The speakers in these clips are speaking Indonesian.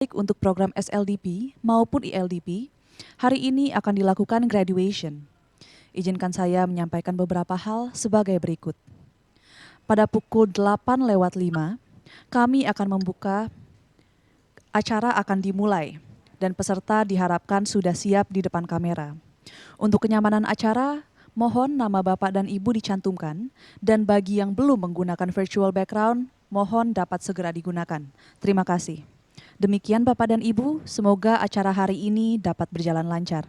Baik untuk program SLDP maupun ILDP, hari ini akan dilakukan graduation. Izinkan saya menyampaikan beberapa hal sebagai berikut. Pada pukul 8:05, kami akan membuka, acara akan dimulai dan peserta diharapkan sudah siap di depan kamera. Untuk kenyamanan acara, mohon nama Bapak dan Ibu dicantumkan dan bagi yang belum menggunakan virtual background, mohon dapat segera digunakan. Terima kasih. Demikian Bapak dan Ibu, semoga acara hari ini dapat berjalan lancar.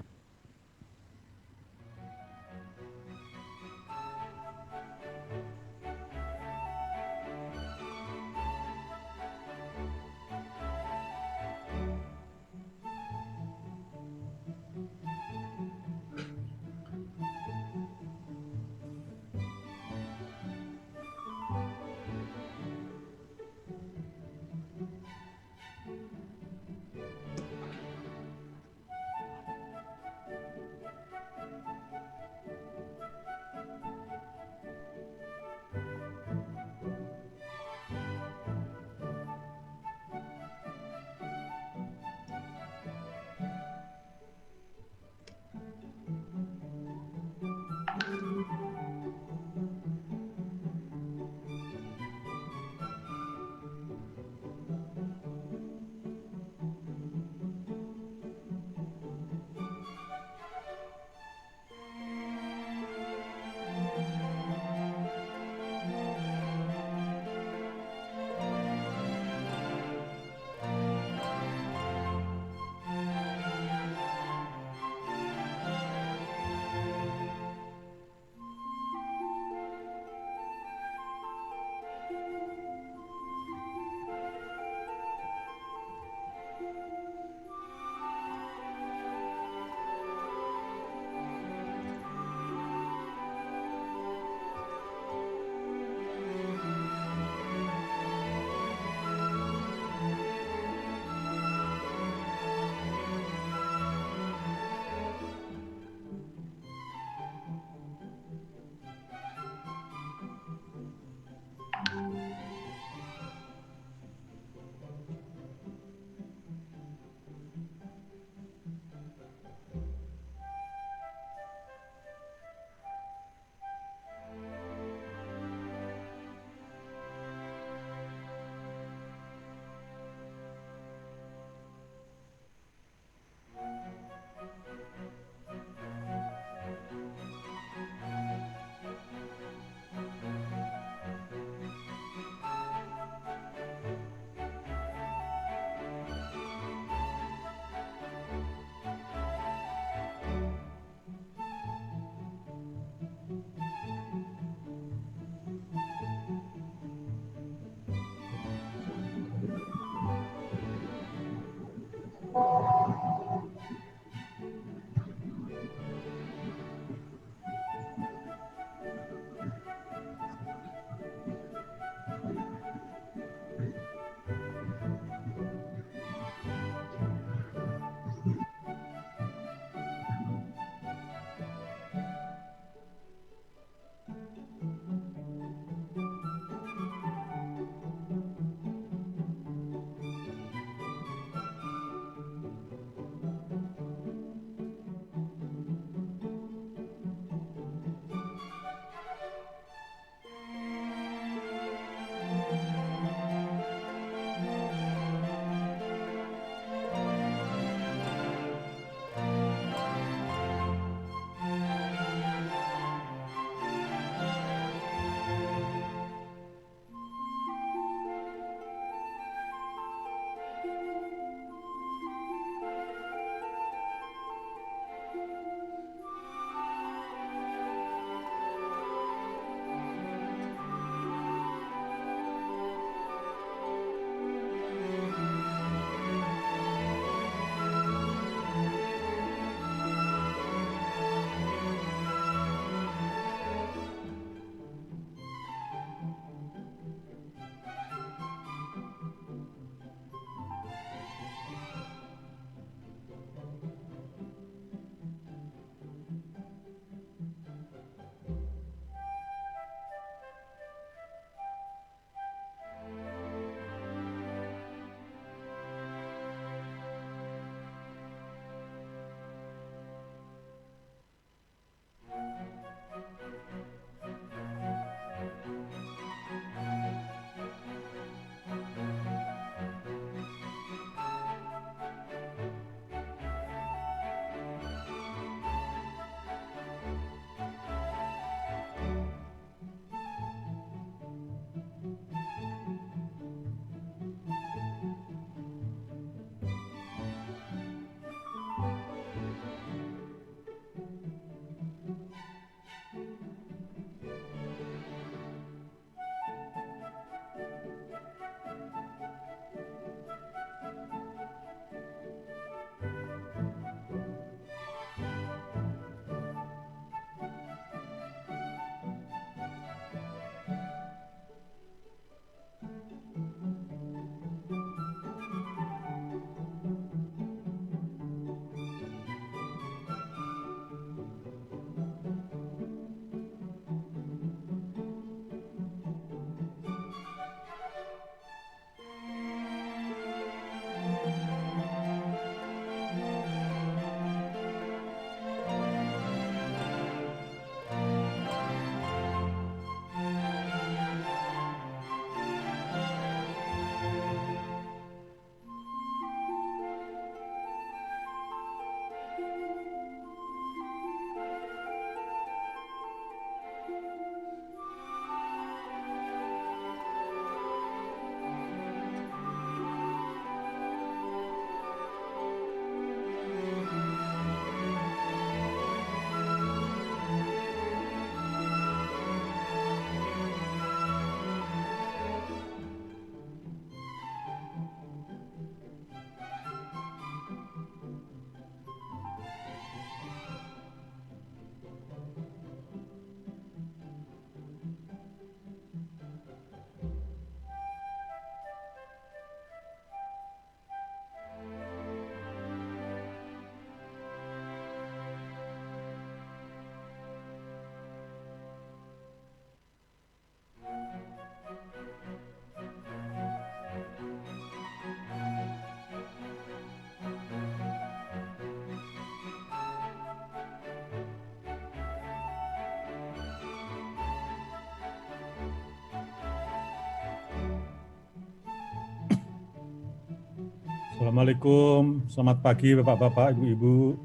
Assalamualaikum, selamat pagi Bapak-Bapak, Ibu-Ibu.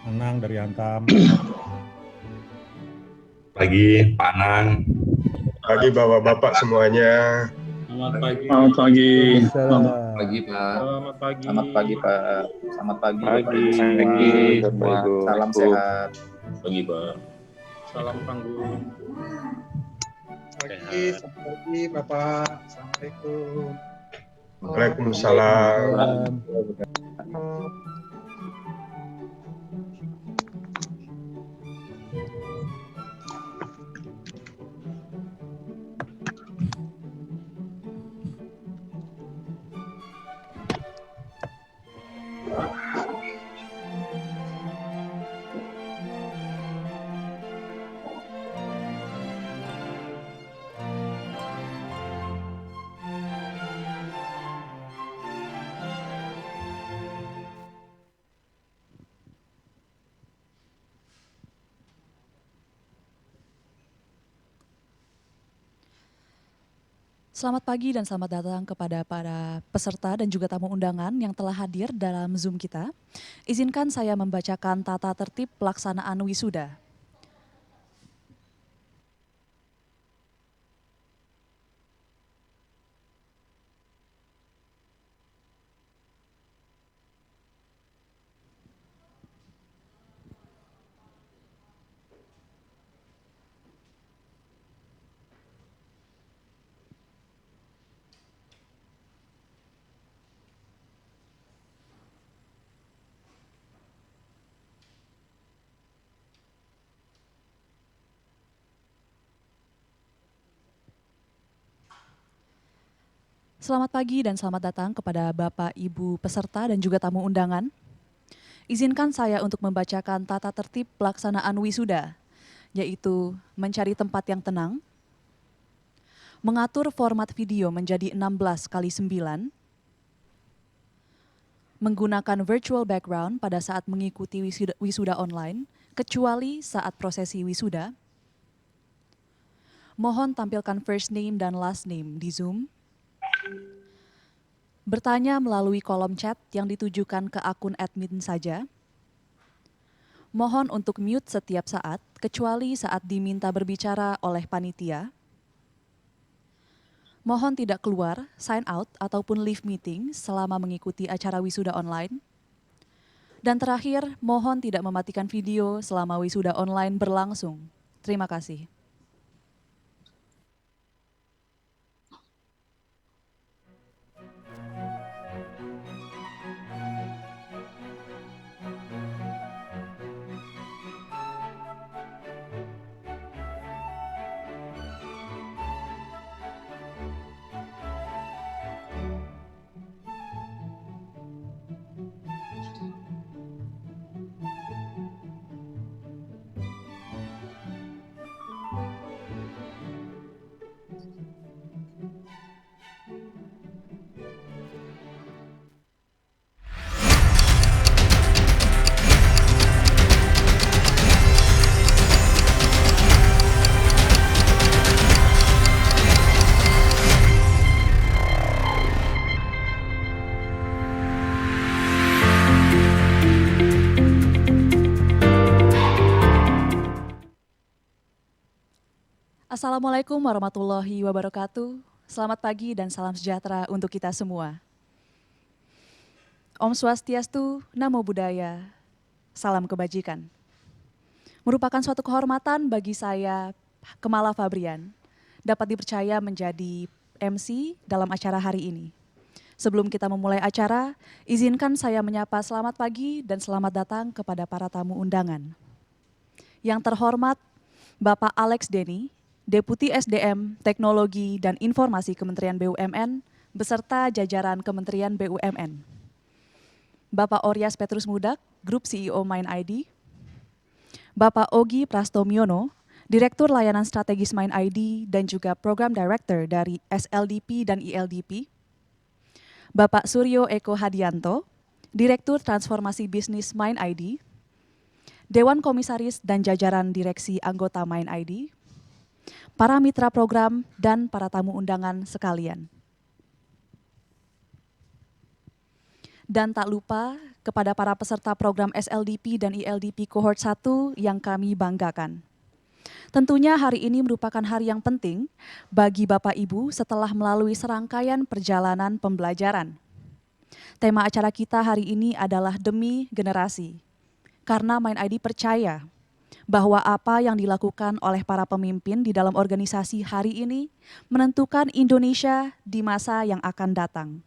Anang dari Antam. Pagi, Pak Anang. Pagi Bapak-Bapak semuanya. Selamat pagi. Selamat pagi. Selamat Pagi, Pak. Selamat pagi. Selamat pagi Pak. Selamat pagi Bapak Pagi. Ibu semua. Pagi, Semua. Bapak, Ibu. Salam sehat. Pagi, Pak. Salam tangguh. Pagi, selamat pagi Bapak. Assalamualaikum. Waalaikumsalam. Selamat pagi dan selamat datang kepada para peserta dan juga tamu undangan yang telah hadir dalam Zoom kita. Izinkan saya membacakan tata tertib pelaksanaan wisuda. Selamat pagi dan selamat datang kepada Bapak, Ibu peserta dan juga tamu undangan. Izinkan saya untuk membacakan tata tertib pelaksanaan wisuda, yaitu mencari tempat yang tenang, mengatur format video menjadi 16x9, menggunakan virtual background pada saat mengikuti wisuda online, kecuali saat prosesi wisuda. Mohon tampilkan first name dan last name di Zoom. Bertanya melalui kolom chat yang ditujukan ke akun admin saja. Mohon untuk mute setiap saat, kecuali saat diminta berbicara oleh panitia. Mohon tidak keluar, sign out, ataupun leave meeting selama mengikuti acara wisuda online. Dan terakhir, mohon tidak mematikan video selama wisuda online berlangsung. Terima kasih. Assalamualaikum warahmatullahi wabarakatuh. Selamat pagi dan salam sejahtera untuk kita semua. Om Swastiastu, Namo Buddhaya, salam kebajikan. Merupakan suatu kehormatan bagi saya, Kemala Fabrian, dapat dipercaya menjadi MC dalam acara hari ini. Sebelum kita memulai acara, izinkan saya menyapa selamat pagi dan selamat datang kepada para tamu undangan. Yang terhormat, Bapak Alex Denny, Deputi SDM, Teknologi, dan Informasi Kementerian BUMN, beserta jajaran Kementerian BUMN. Bapak Oryas Petrus Mudak, Grup CEO Mind ID. Bapak Ogi Prastomyono, Direktur Layanan Strategis Mind ID dan juga Program Director dari SLDP dan ILDP. Bapak Suryo Eko Hadianto, Direktur Transformasi Bisnis Mind ID. Dewan Komisaris dan jajaran direksi anggota Mind ID. Para mitra program, dan para tamu undangan sekalian. Dan tak lupa kepada para peserta program SLDP dan ILDP Cohort 1 yang kami banggakan. Tentunya hari ini merupakan hari yang penting bagi Bapak Ibu setelah melalui serangkaian perjalanan pembelajaran. Tema acara kita hari ini adalah Demi Generasi. Karena MindID percaya bahwa apa yang dilakukan oleh para pemimpin di dalam organisasi hari ini menentukan Indonesia di masa yang akan datang.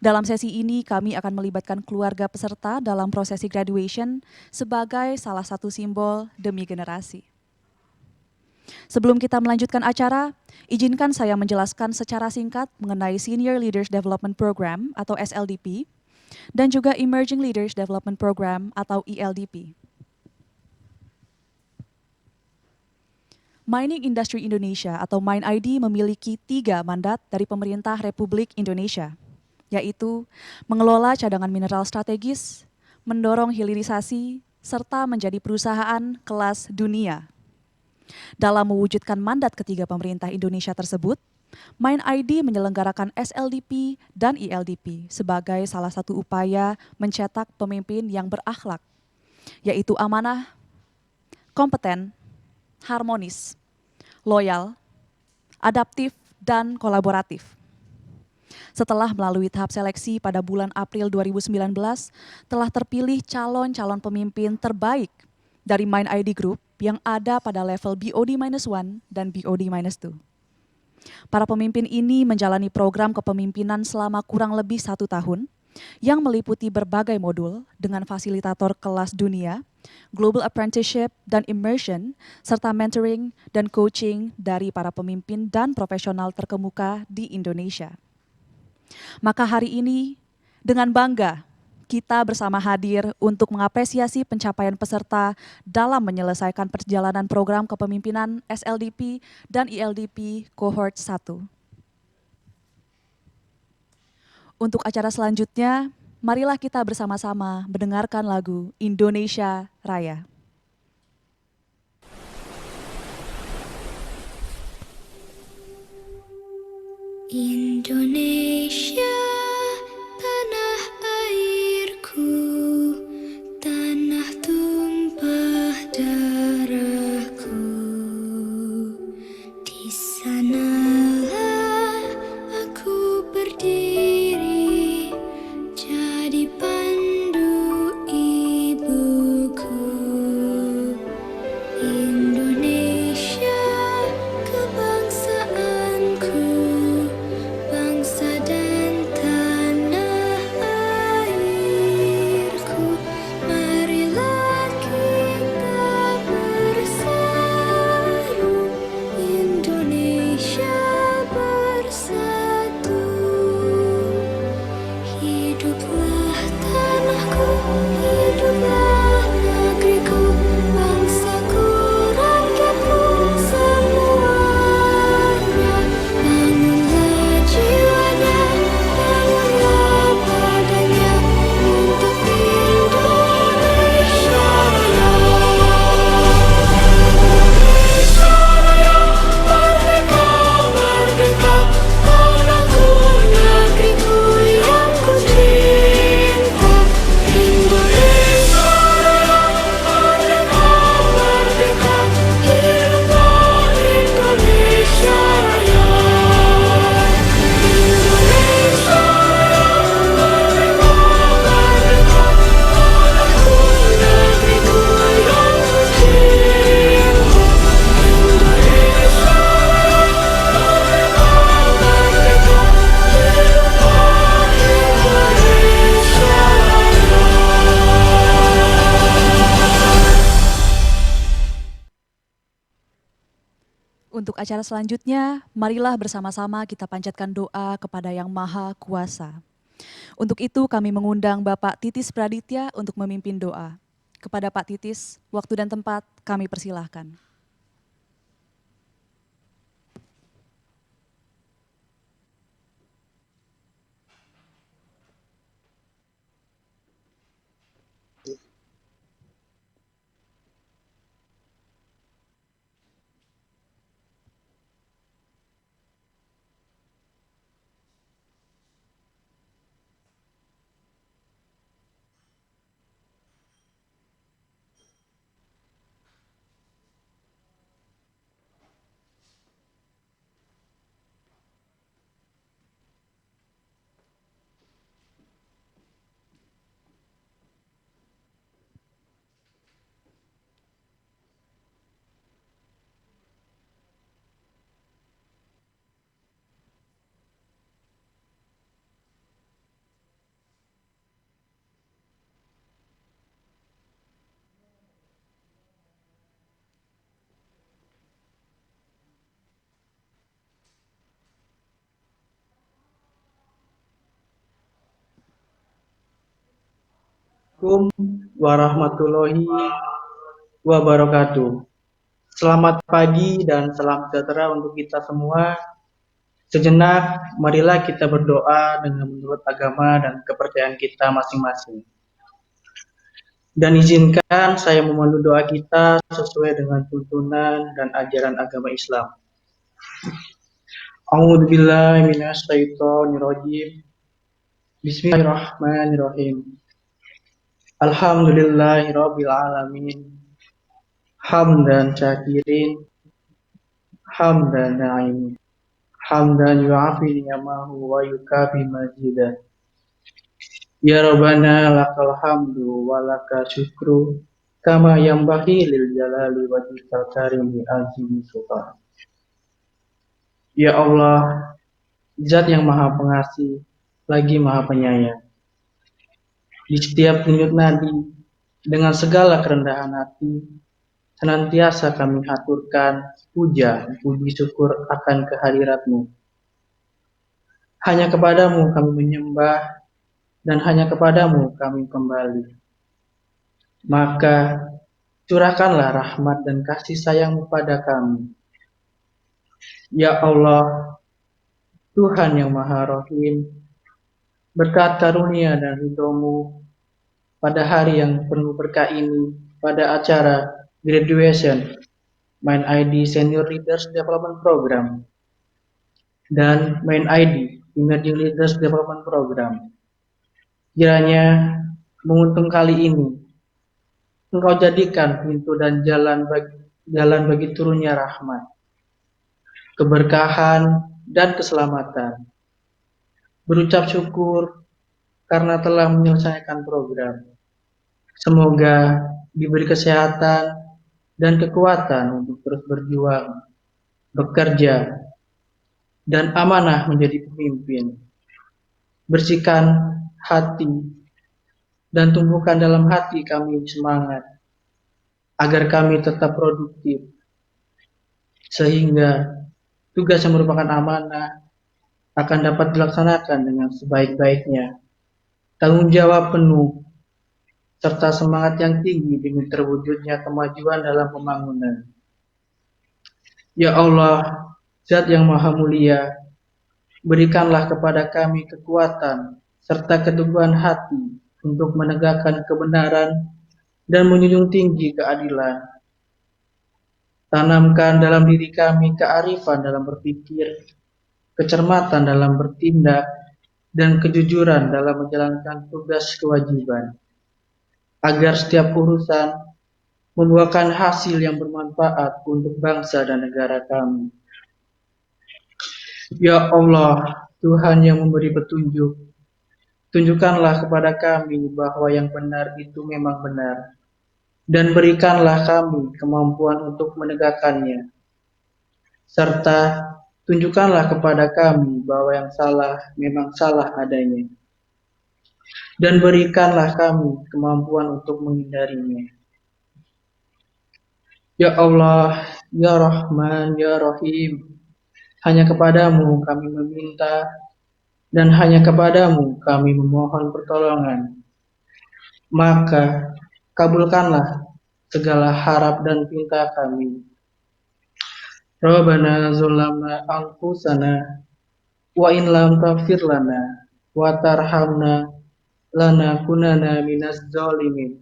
Dalam sesi ini kami akan melibatkan keluarga peserta dalam prosesi graduation sebagai salah satu simbol demi generasi. Sebelum kita melanjutkan acara, izinkan saya menjelaskan secara singkat mengenai Senior Leaders Development Program atau SLDP dan juga Emerging Leaders Development Program atau ELDP. Mining Industry Indonesia atau MindID memiliki 3 mandat dari Pemerintah Republik Indonesia, yaitu mengelola cadangan mineral strategis, mendorong hilirisasi, serta menjadi perusahaan kelas dunia. Dalam mewujudkan mandat ketiga pemerintah Indonesia tersebut, MindID menyelenggarakan SLDP dan ELDP sebagai salah satu upaya mencetak pemimpin yang berakhlak, yaitu amanah, kompeten, harmonis, loyal, adaptif, dan kolaboratif. Setelah melalui tahap seleksi pada bulan April 2019, telah terpilih calon-calon pemimpin terbaik dari MindID Group yang ada pada level BOD-1 dan BOD-2. Para pemimpin ini menjalani program kepemimpinan selama kurang lebih 1 tahun yang meliputi berbagai modul dengan fasilitator kelas dunia, global apprenticeship dan immersion, serta mentoring dan coaching dari para pemimpin dan profesional terkemuka di Indonesia. Maka hari ini dengan bangga kita bersama hadir untuk mengapresiasi pencapaian peserta dalam menyelesaikan perjalanan program kepemimpinan SLDP dan ELDP Cohort 1. Untuk acara selanjutnya, marilah kita bersama-sama mendengarkan lagu Indonesia Raya. Indonesia, tanah airku, tanah tumpah darahku. Di sanalah aku berdiri, jadi pandu ibuku. Indonesia, kebangsaanku, bangsa dan tanah airku. Marilah kita bersatu, Indonesia bersatu. Hiduplah tanahku, hiduplah negeriku, bangsaku, rakyatku semuanya. Bangunlah jiwanya, bangunlah badannya untuk Indonesia Raya. Indonesia Raya, merdeka, merdeka, tanahku, negeriku yang ku cinta. Indonesia Raya, merdeka, merdeka, hiduplah Indonesia Raya. Indonesia Raya, merdeka, merdeka, tanahku, negeriku yang ku cinta. Indonesia Raya, merdeka, merdeka, hiduplah Indonesia Raya. Untuk acara selanjutnya, marilah bersama-sama kita panjatkan doa kepada Yang Maha Kuasa. Untuk itu kami mengundang Bapak Titis Praditya untuk memimpin doa. Kepada Pak Titis, waktu dan tempat kami persilahkan. Assalamualaikum warahmatullahi wabarakatuh. Selamat pagi dan salam sejahtera untuk kita semua. Sejenak, marilah kita berdoa dengan menurut agama dan kepercayaan kita masing-masing. Dan izinkan saya memandu doa kita sesuai dengan tuntunan dan ajaran agama Islam. A'udzubillahi minasyaitonirrajim. Bismillahirrahmanirrahim. Alhamdulillahirabbil alamin. Hamdan syakirin, hamdan na'imin. Hamdan yu'afi ni'amahu wa yukafi majidah. Ya Rabbana lakal hamdu wa laka syukru kama yanbaghi lil jalali wajhikal karim bi azimi sultan. Ya Allah, Zat yang Maha Pengasih lagi Maha Penyayang. Di setiap denyut nadi dengan segala kerendahan hati senantiasa kami haturkan puja puji syukur akan kehadirat-Mu. Hanya kepadamu kami menyembah dan hanya kepadamu kami kembali. Maka curahkanlah rahmat dan kasih sayang-Mu pada kami. Ya Allah, Tuhan yang Maha Rahim, berkat karunia dan ridho-Mu pada hari yang penuh berkah ini, pada acara graduation Main ID Senior Leaders Development Program dan Main ID Emerging Leaders Development Program. Kiranya menguntung kali ini Engkau jadikan pintu dan jalan bagi turunnya rahmat, keberkahan, dan keselamatan. Berucap syukur karena telah menyelesaikan program. Semoga diberi kesehatan dan kekuatan untuk terus berjuang, bekerja, dan amanah menjadi pemimpin. Bersihkan hati dan tumbuhkan dalam hati kami semangat agar kami tetap produktif, sehingga tugas yang merupakan amanah akan dapat dilaksanakan dengan sebaik-baiknya. Tanggung jawab penuh serta semangat yang tinggi demi terwujudnya kemajuan dalam pembangunan. Ya Allah, Zat yang Maha Mulia, berikanlah kepada kami kekuatan serta keteguhan hati untuk menegakkan kebenaran dan menjunjung tinggi keadilan. Tanamkan dalam diri kami kearifan dalam berpikir, kecermatan dalam bertindak, dan kejujuran dalam menjalankan tugas kewajiban, agar setiap urusan membuahkan hasil yang bermanfaat untuk bangsa dan negara kami. Ya Allah, Tuhan yang memberi petunjuk, tunjukkanlah kepada kami bahwa yang benar itu memang benar, dan berikanlah kami kemampuan untuk menegakkannya, serta tunjukkanlah kepada kami bahwa yang salah memang salah adanya, dan berikanlah kami kemampuan untuk menghindarinya. Ya Allah, Ya Rahman, Ya Rahim, hanya kepadamu kami meminta, dan hanya kepadamu kami memohon pertolongan. Maka kabulkanlah segala harap dan pinta kami. Rabbana zalamna anfusana wa in lam taghfir lana wa tarhamna lanakunanna minaz zalimin.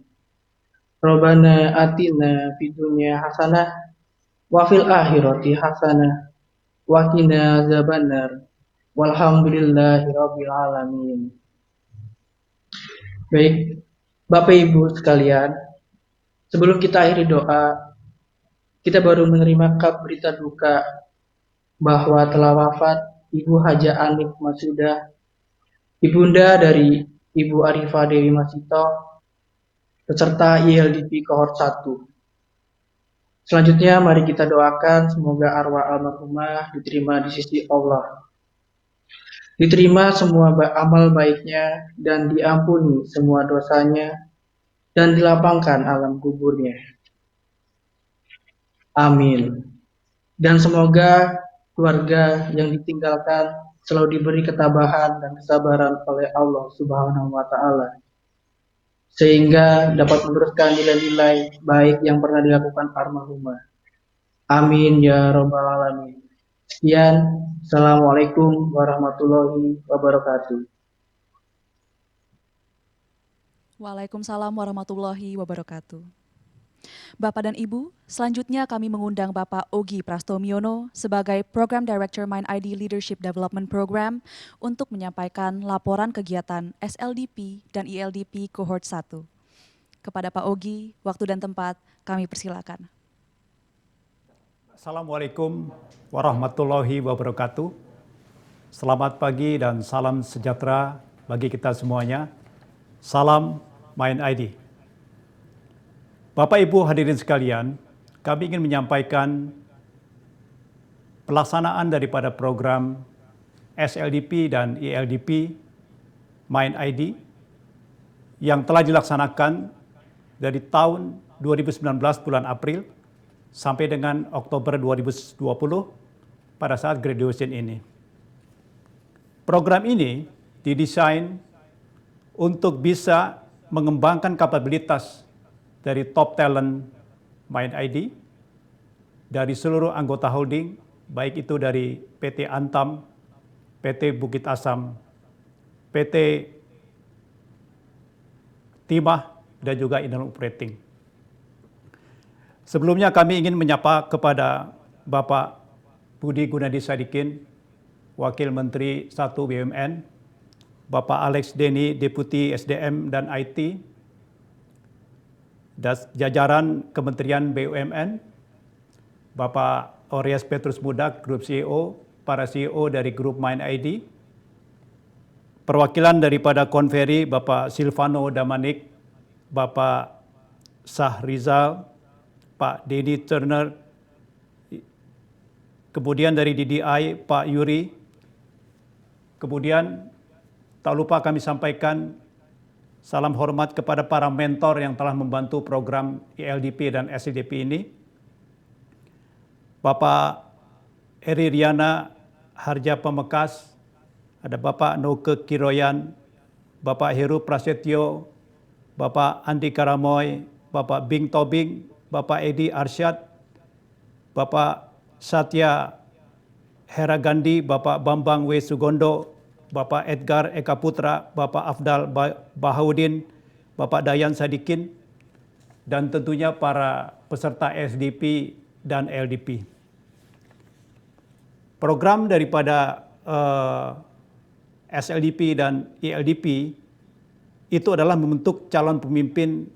Rabbana atina fid dunya hasanah wa fil akhirati hasanah wa qina azabannar. Walhamdulillahirabbil alamin. Baik, Bapak Ibu sekalian, sebelum kita akhiri doa, kita baru menerima berita duka bahwa telah wafat Ibu Haja Anif Masudah, ibunda dari Ibu Arifah Dewi Masito, peserta ILDP Kohort 1. Selanjutnya mari kita doakan semoga arwah almarhumah diterima di sisi Allah, diterima semua amal baiknya dan diampuni semua dosanya dan dilapangkan alam kuburnya. Amin. Dan semoga keluarga yang ditinggalkan selalu diberi ketabahan dan kesabaran oleh Allah Subhanahu wa taala, sehingga dapat meneruskan nilai-nilai baik yang pernah dilakukan almarhumah. Amin ya robbal alamin. Sekian, Assalamualaikum warahmatullahi wabarakatuh. Waalaikumsalam warahmatullahi wabarakatuh. Bapak dan Ibu, selanjutnya kami mengundang Bapak Ogi Prastomiono sebagai Program Director MindID Leadership Development Program untuk menyampaikan laporan kegiatan SLDP dan ILDP Cohort 1. Kepada Pak Ogi, waktu dan tempat kami persilakan. Assalamualaikum warahmatullahi wabarakatuh. Selamat pagi dan salam sejahtera bagi kita semuanya. Salam MindID. Bapak Ibu hadirin sekalian, kami ingin menyampaikan pelaksanaan daripada program SLDP dan ILDP MindID yang telah dilaksanakan dari tahun 2019 bulan April sampai dengan Oktober 2020 pada saat graduation ini. Program ini didesain untuk bisa mengembangkan kapabilitas dari top talent MindID dari seluruh anggota holding, baik itu dari PT Antam, PT Bukit Asam, PT Timah, dan juga Internal Operating. Sebelumnya kami ingin menyapa kepada Bapak Budi Gunadi Sadikin, Wakil Menteri 1 BUMN, Bapak Alex Deni, Deputi SDM dan IT, dan jajaran Kementerian BUMN, Bapak Oreas Petrus Mudak, Grup CEO, para CEO dari Grup MindID, perwakilan daripada Konferi, Bapak Silvano Damanik, Bapak Sahrizal, Pak Denny Turner, kemudian dari DDI, Pak Yuri, kemudian tak lupa kami sampaikan salam hormat kepada para mentor yang telah membantu program ILDP dan SLDP ini. Bapak Eri Riana Harja Pemekas, ada Bapak Noke Kiroyan, Bapak Heru Prasetyo, Bapak Andi Karamoy, Bapak Bing Tobing, Bapak Edi Arsyad, Bapak Satya Heragandi, Bapak Bambang W. Sugondo, Bapak Edgar Eka Putra, Bapak Afdal Bahaudin, Bapak Dayan Sadikin, dan tentunya para peserta SDP dan LDP. Program daripada SLDP dan ILDP itu adalah membentuk calon pemimpin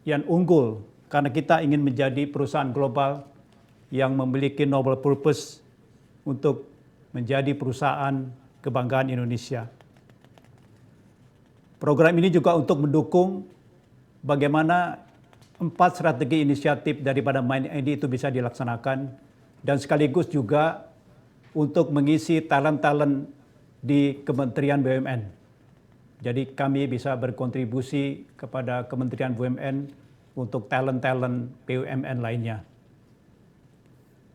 yang unggul karena kita ingin menjadi perusahaan global yang memiliki noble purpose untuk menjadi perusahaan kebanggaan Indonesia. Program ini juga untuk mendukung bagaimana 4 strategi inisiatif daripada MindID itu bisa dilaksanakan dan sekaligus juga untuk mengisi talent-talent di Kementerian BUMN. Jadi kami bisa berkontribusi kepada Kementerian BUMN untuk talent-talent BUMN lainnya.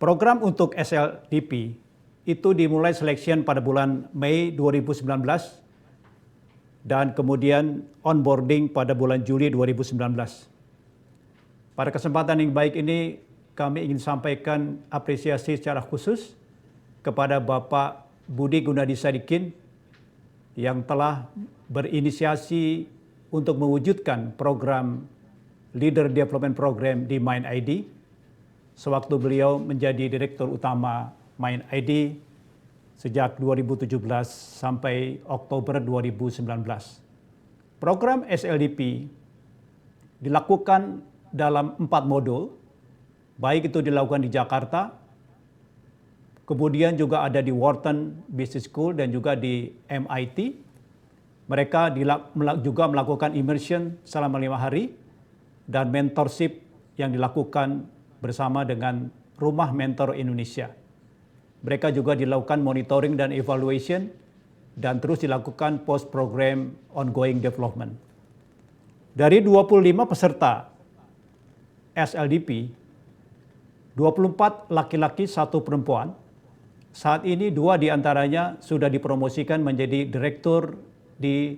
Program untuk SLDP itu dimulai selection pada bulan Mei 2019 dan kemudian onboarding pada bulan Juli 2019. Pada kesempatan yang baik ini kami ingin sampaikan apresiasi secara khusus kepada Bapak Budi Gunadi Sadikin yang telah berinisiasi untuk mewujudkan program Leader Development Program di MindID sewaktu beliau menjadi Direktur Utama MindID sejak 2017 sampai Oktober 2019. Program SLDP dilakukan dalam 4 modul, baik itu dilakukan di Jakarta, kemudian juga ada di Wharton Business School dan juga di MIT. Mereka juga melakukan immersion selama 5 hari dan mentorship yang dilakukan bersama dengan Rumah Mentor Indonesia. Mereka juga dilakukan monitoring dan evaluation dan terus dilakukan post-program ongoing development. Dari 25 peserta SLDP, 24 laki-laki, 1 perempuan. Saat ini 2 diantaranya sudah dipromosikan menjadi direktur di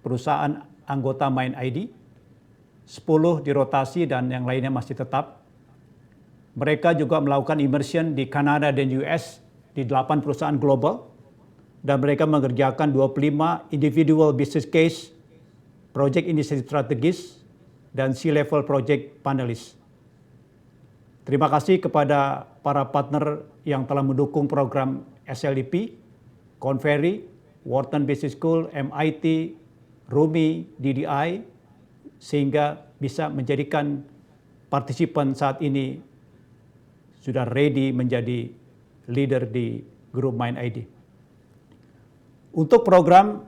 perusahaan anggota MindID 10 dirotasi dan yang lainnya masih tetap. Mereka juga melakukan immersion di Kanada dan US di 8 perusahaan global dan mereka mengerjakan 25 individual business case, project initiative strategis, dan C-level project panelis. Terima kasih kepada para partner yang telah mendukung program SLDP, Conferry, Wharton Business School, MIT, RUMI, DDI, sehingga bisa menjadikan partisipan saat ini sudah ready menjadi leader di grup MindID. Untuk program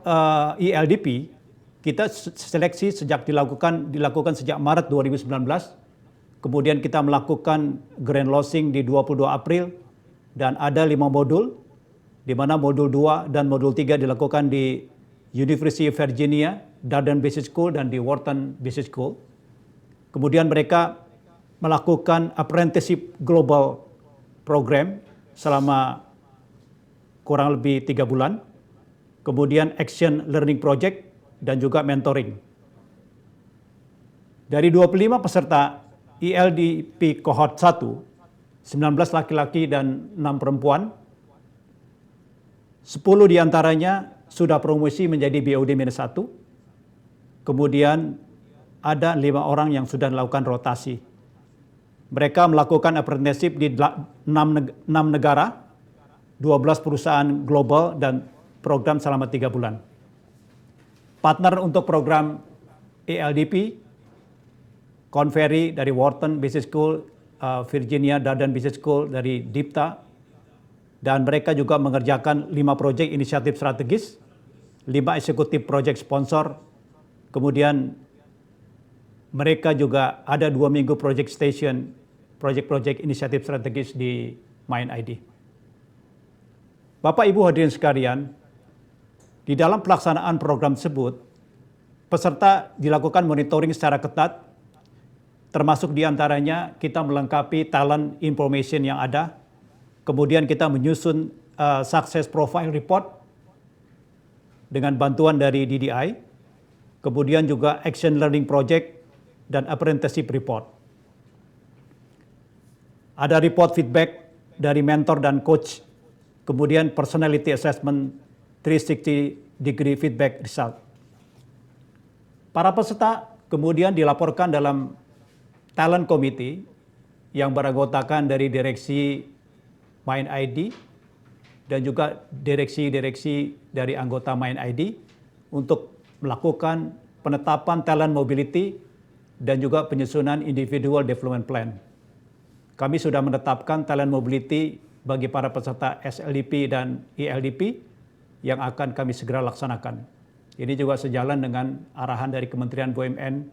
ELDP, kita seleksi dilakukan sejak Maret 2019. Kemudian kita melakukan grand launching di 22 April dan ada 5 modul, di mana modul 2 dan modul 3 dilakukan di University of Virginia, Darden Business School, dan di Wharton Business School. Kemudian mereka melakukan apprenticeship global program selama kurang lebih 3 bulan. Kemudian action learning project dan juga mentoring. Dari 25 peserta ELDP cohort 1, 19 laki-laki dan 6 perempuan, 10 diantaranya sudah promosi menjadi BOD-1, kemudian ada 5 orang yang sudah melakukan rotasi. Mereka melakukan apprenticeship di 6 negara, 12 perusahaan global dan program selama 3 bulan. Partner untuk program ELDP, Conferry dari Wharton Business School, Virginia Darden Business School dari DIPTA, dan mereka juga mengerjakan 5 proyek inisiatif strategis, 5 eksekutif proyek sponsor, kemudian mereka juga ada 2 minggu project station, proyek-proyek inisiatif strategis di MindID. Bapak Ibu hadirin sekalian, di dalam pelaksanaan program tersebut, peserta dilakukan monitoring secara ketat, termasuk diantaranya kita melengkapi talent information yang ada, kemudian kita menyusun success profile report dengan bantuan dari DDI, kemudian juga action learning project dan apprenticeship report. Ada report feedback dari mentor dan coach, kemudian personality assessment 360 degree feedback result. Para peserta kemudian dilaporkan dalam talent committee yang beranggotakan dari direksi MindID dan juga direksi-direksi dari anggota MindID untuk melakukan penetapan talent mobility dan juga penyusunan individual development plan. Kami sudah menetapkan talent mobility bagi para peserta SLDP dan ELDP yang akan kami segera laksanakan. Ini juga sejalan dengan arahan dari Kementerian BUMN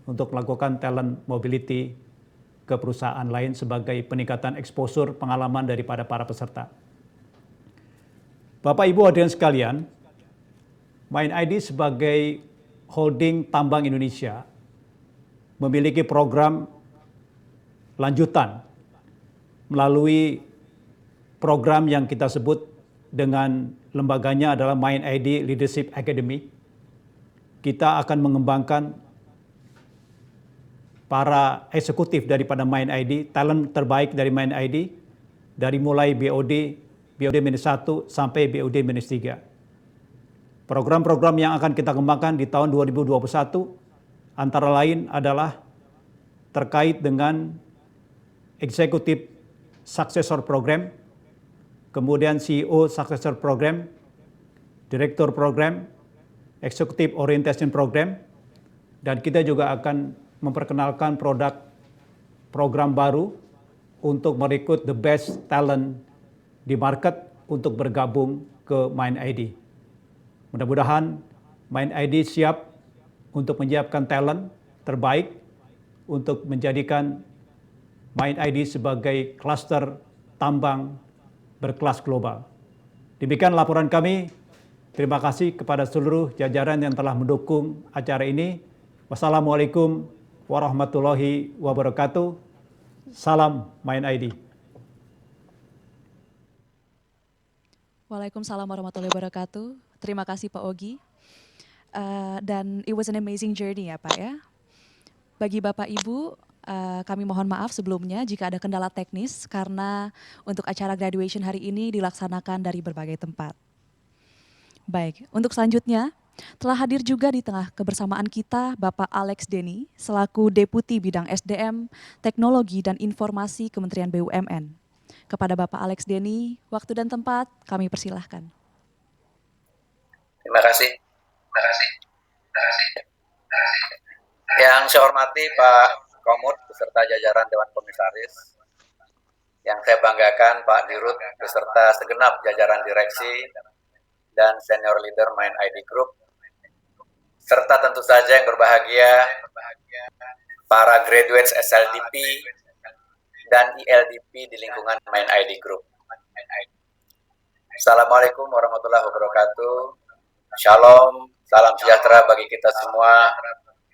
untuk melakukan talent mobility ke perusahaan lain sebagai peningkatan exposure pengalaman daripada para peserta. Bapak Ibu hadirin sekalian, MindID sebagai holding tambang Indonesia memiliki program lanjutan melalui program yang kita sebut dengan lembaganya adalah MindID Leadership Academy. Kita akan mengembangkan para eksekutif daripada MindID, talent terbaik dari MindID, dari mulai BOD-1 sampai BOD-3. Program-program yang akan kita kembangkan di tahun 2021 antara lain adalah terkait dengan Executive Successor Program, kemudian CEO Successor Program, Director Program, Executive Orientation Program, dan kita juga akan memperkenalkan program baru untuk merekrut the best talent di market untuk bergabung ke MindID. Mudah-mudahan MindID siap untuk menyiapkan talent terbaik untuk menjadikan MindID sebagai klaster tambang berkelas global. Demikian laporan kami. Terima kasih kepada seluruh jajaran yang telah mendukung acara ini. Wassalamualaikum warahmatullahi wabarakatuh. Salam MindID. Waalaikumsalam warahmatullahi wabarakatuh. Terima kasih Pak Ogi. Dan it was an amazing journey ya Pak ya. Bagi Bapak Ibu, kami mohon maaf sebelumnya jika ada kendala teknis karena untuk acara graduation hari ini dilaksanakan dari berbagai tempat. Baik, untuk selanjutnya telah hadir juga di tengah kebersamaan kita Bapak Alex Denny selaku Deputi Bidang SDM, Teknologi dan Informasi Kementerian BUMN. Kepada Bapak Alex Denny, waktu dan tempat kami persilahkan. Terima kasih. Yang saya hormati Pak Komut beserta jajaran Dewan Komisaris. Yang saya banggakan Pak Dirut beserta segenap jajaran direksi dan senior leader Mind ID Group. Serta tentu saja yang berbahagia para graduates SLDP dan ILDP di lingkungan Mind ID Group. Assalamualaikum warahmatullahi wabarakatuh. Shalom, salam sejahtera bagi kita semua.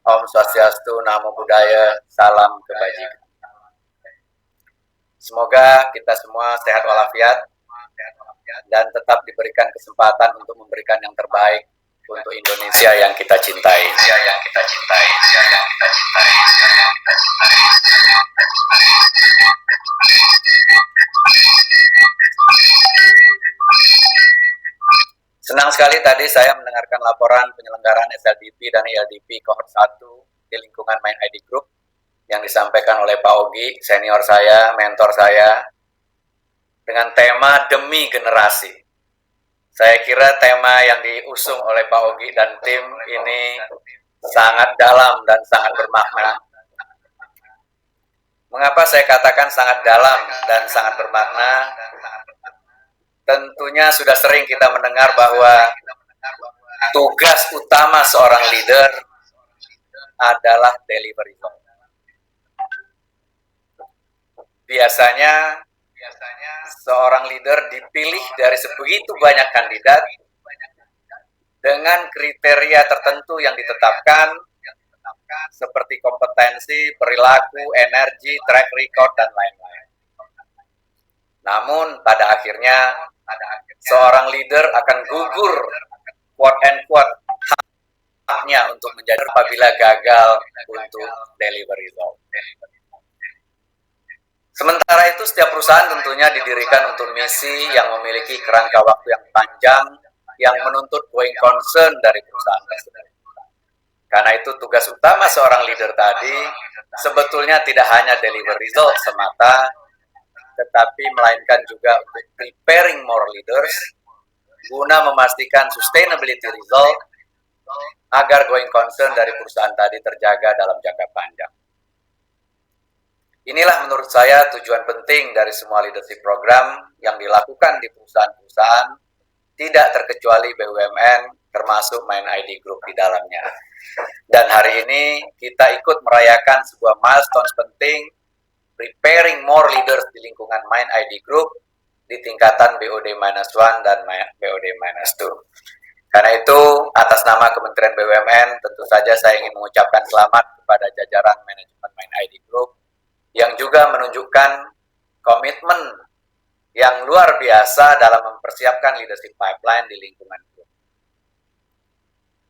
Om Swastiastu, Namo Buddhaya, salam kebajikan. Semoga kita semua sehat walafiat dan tetap diberikan kesempatan untuk memberikan yang terbaik untuk Indonesia yang kita cintai. Senang sekali tadi saya mendengarkan laporan penyelenggaraan SLDP dan ILDP Cohort 1 di lingkungan Mind ID Group yang disampaikan oleh Pak Ogi, senior saya, mentor saya, dengan tema Demi Generasi. Saya kira tema yang diusung oleh Pak Ogi dan tim ini sangat dalam dan sangat bermakna. Mengapa saya katakan sangat dalam dan sangat bermakna? Tentunya sudah sering kita mendengar bahwa tugas utama seorang leader adalah delivery. Biasanya seorang leader dipilih dari sebegitu banyak kandidat dengan kriteria tertentu yang ditetapkan seperti kompetensi, perilaku, energi, track record, dan lain-lain. Namun pada akhirnya seorang leader akan gugur quote and quote haknya untuk menjadi apabila gagal untuk deliver result. Sementara itu setiap perusahaan tentunya didirikan untuk misi yang memiliki kerangka waktu yang panjang yang menuntut going concern dari perusahaan tersebut. Karena itu tugas utama seorang leader tadi sebetulnya tidak hanya deliver result semata, tetapi melainkan juga untuk preparing more leaders guna memastikan sustainability result agar going concern dari perusahaan tadi terjaga dalam jangka panjang. Inilah menurut saya tujuan penting dari semua leadership program yang dilakukan di perusahaan-perusahaan, tidak terkecuali BUMN, termasuk Mind ID Group di dalamnya. Dan hari ini kita ikut merayakan sebuah milestone penting, preparing more leaders di lingkungan Mind ID Group di tingkatan BOD-1 dan BOD-2. Karena itu, atas nama Kementerian BUMN, tentu saja saya ingin mengucapkan selamat kepada jajaran manajemen Mind ID Group yang juga menunjukkan komitmen yang luar biasa dalam mempersiapkan leadership pipeline di lingkungan grup.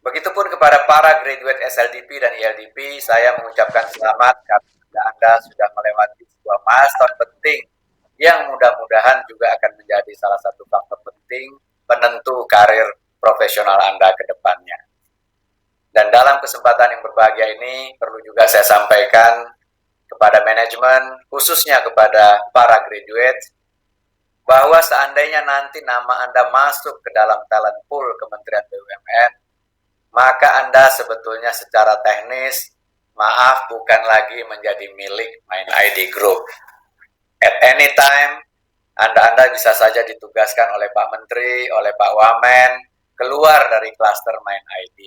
Begitupun kepada para graduate SLDP dan ILDP, saya mengucapkan selamat karena Anda sudah melewati sebuah milestone penting yang mudah-mudahan juga akan menjadi salah satu faktor penting penentu karir profesional Anda ke depannya. Dan dalam kesempatan yang berbahagia ini, perlu juga saya sampaikan kepada manajemen, khususnya kepada para graduate, bahwa seandainya nanti nama Anda masuk ke dalam talent pool Kementerian BUMN, maka Anda sebetulnya secara teknis, maaf, bukan lagi menjadi milik Mind ID Group. At any time, Anda bisa saja ditugaskan oleh Pak Menteri, oleh Pak Wamen, keluar dari klaster Mind ID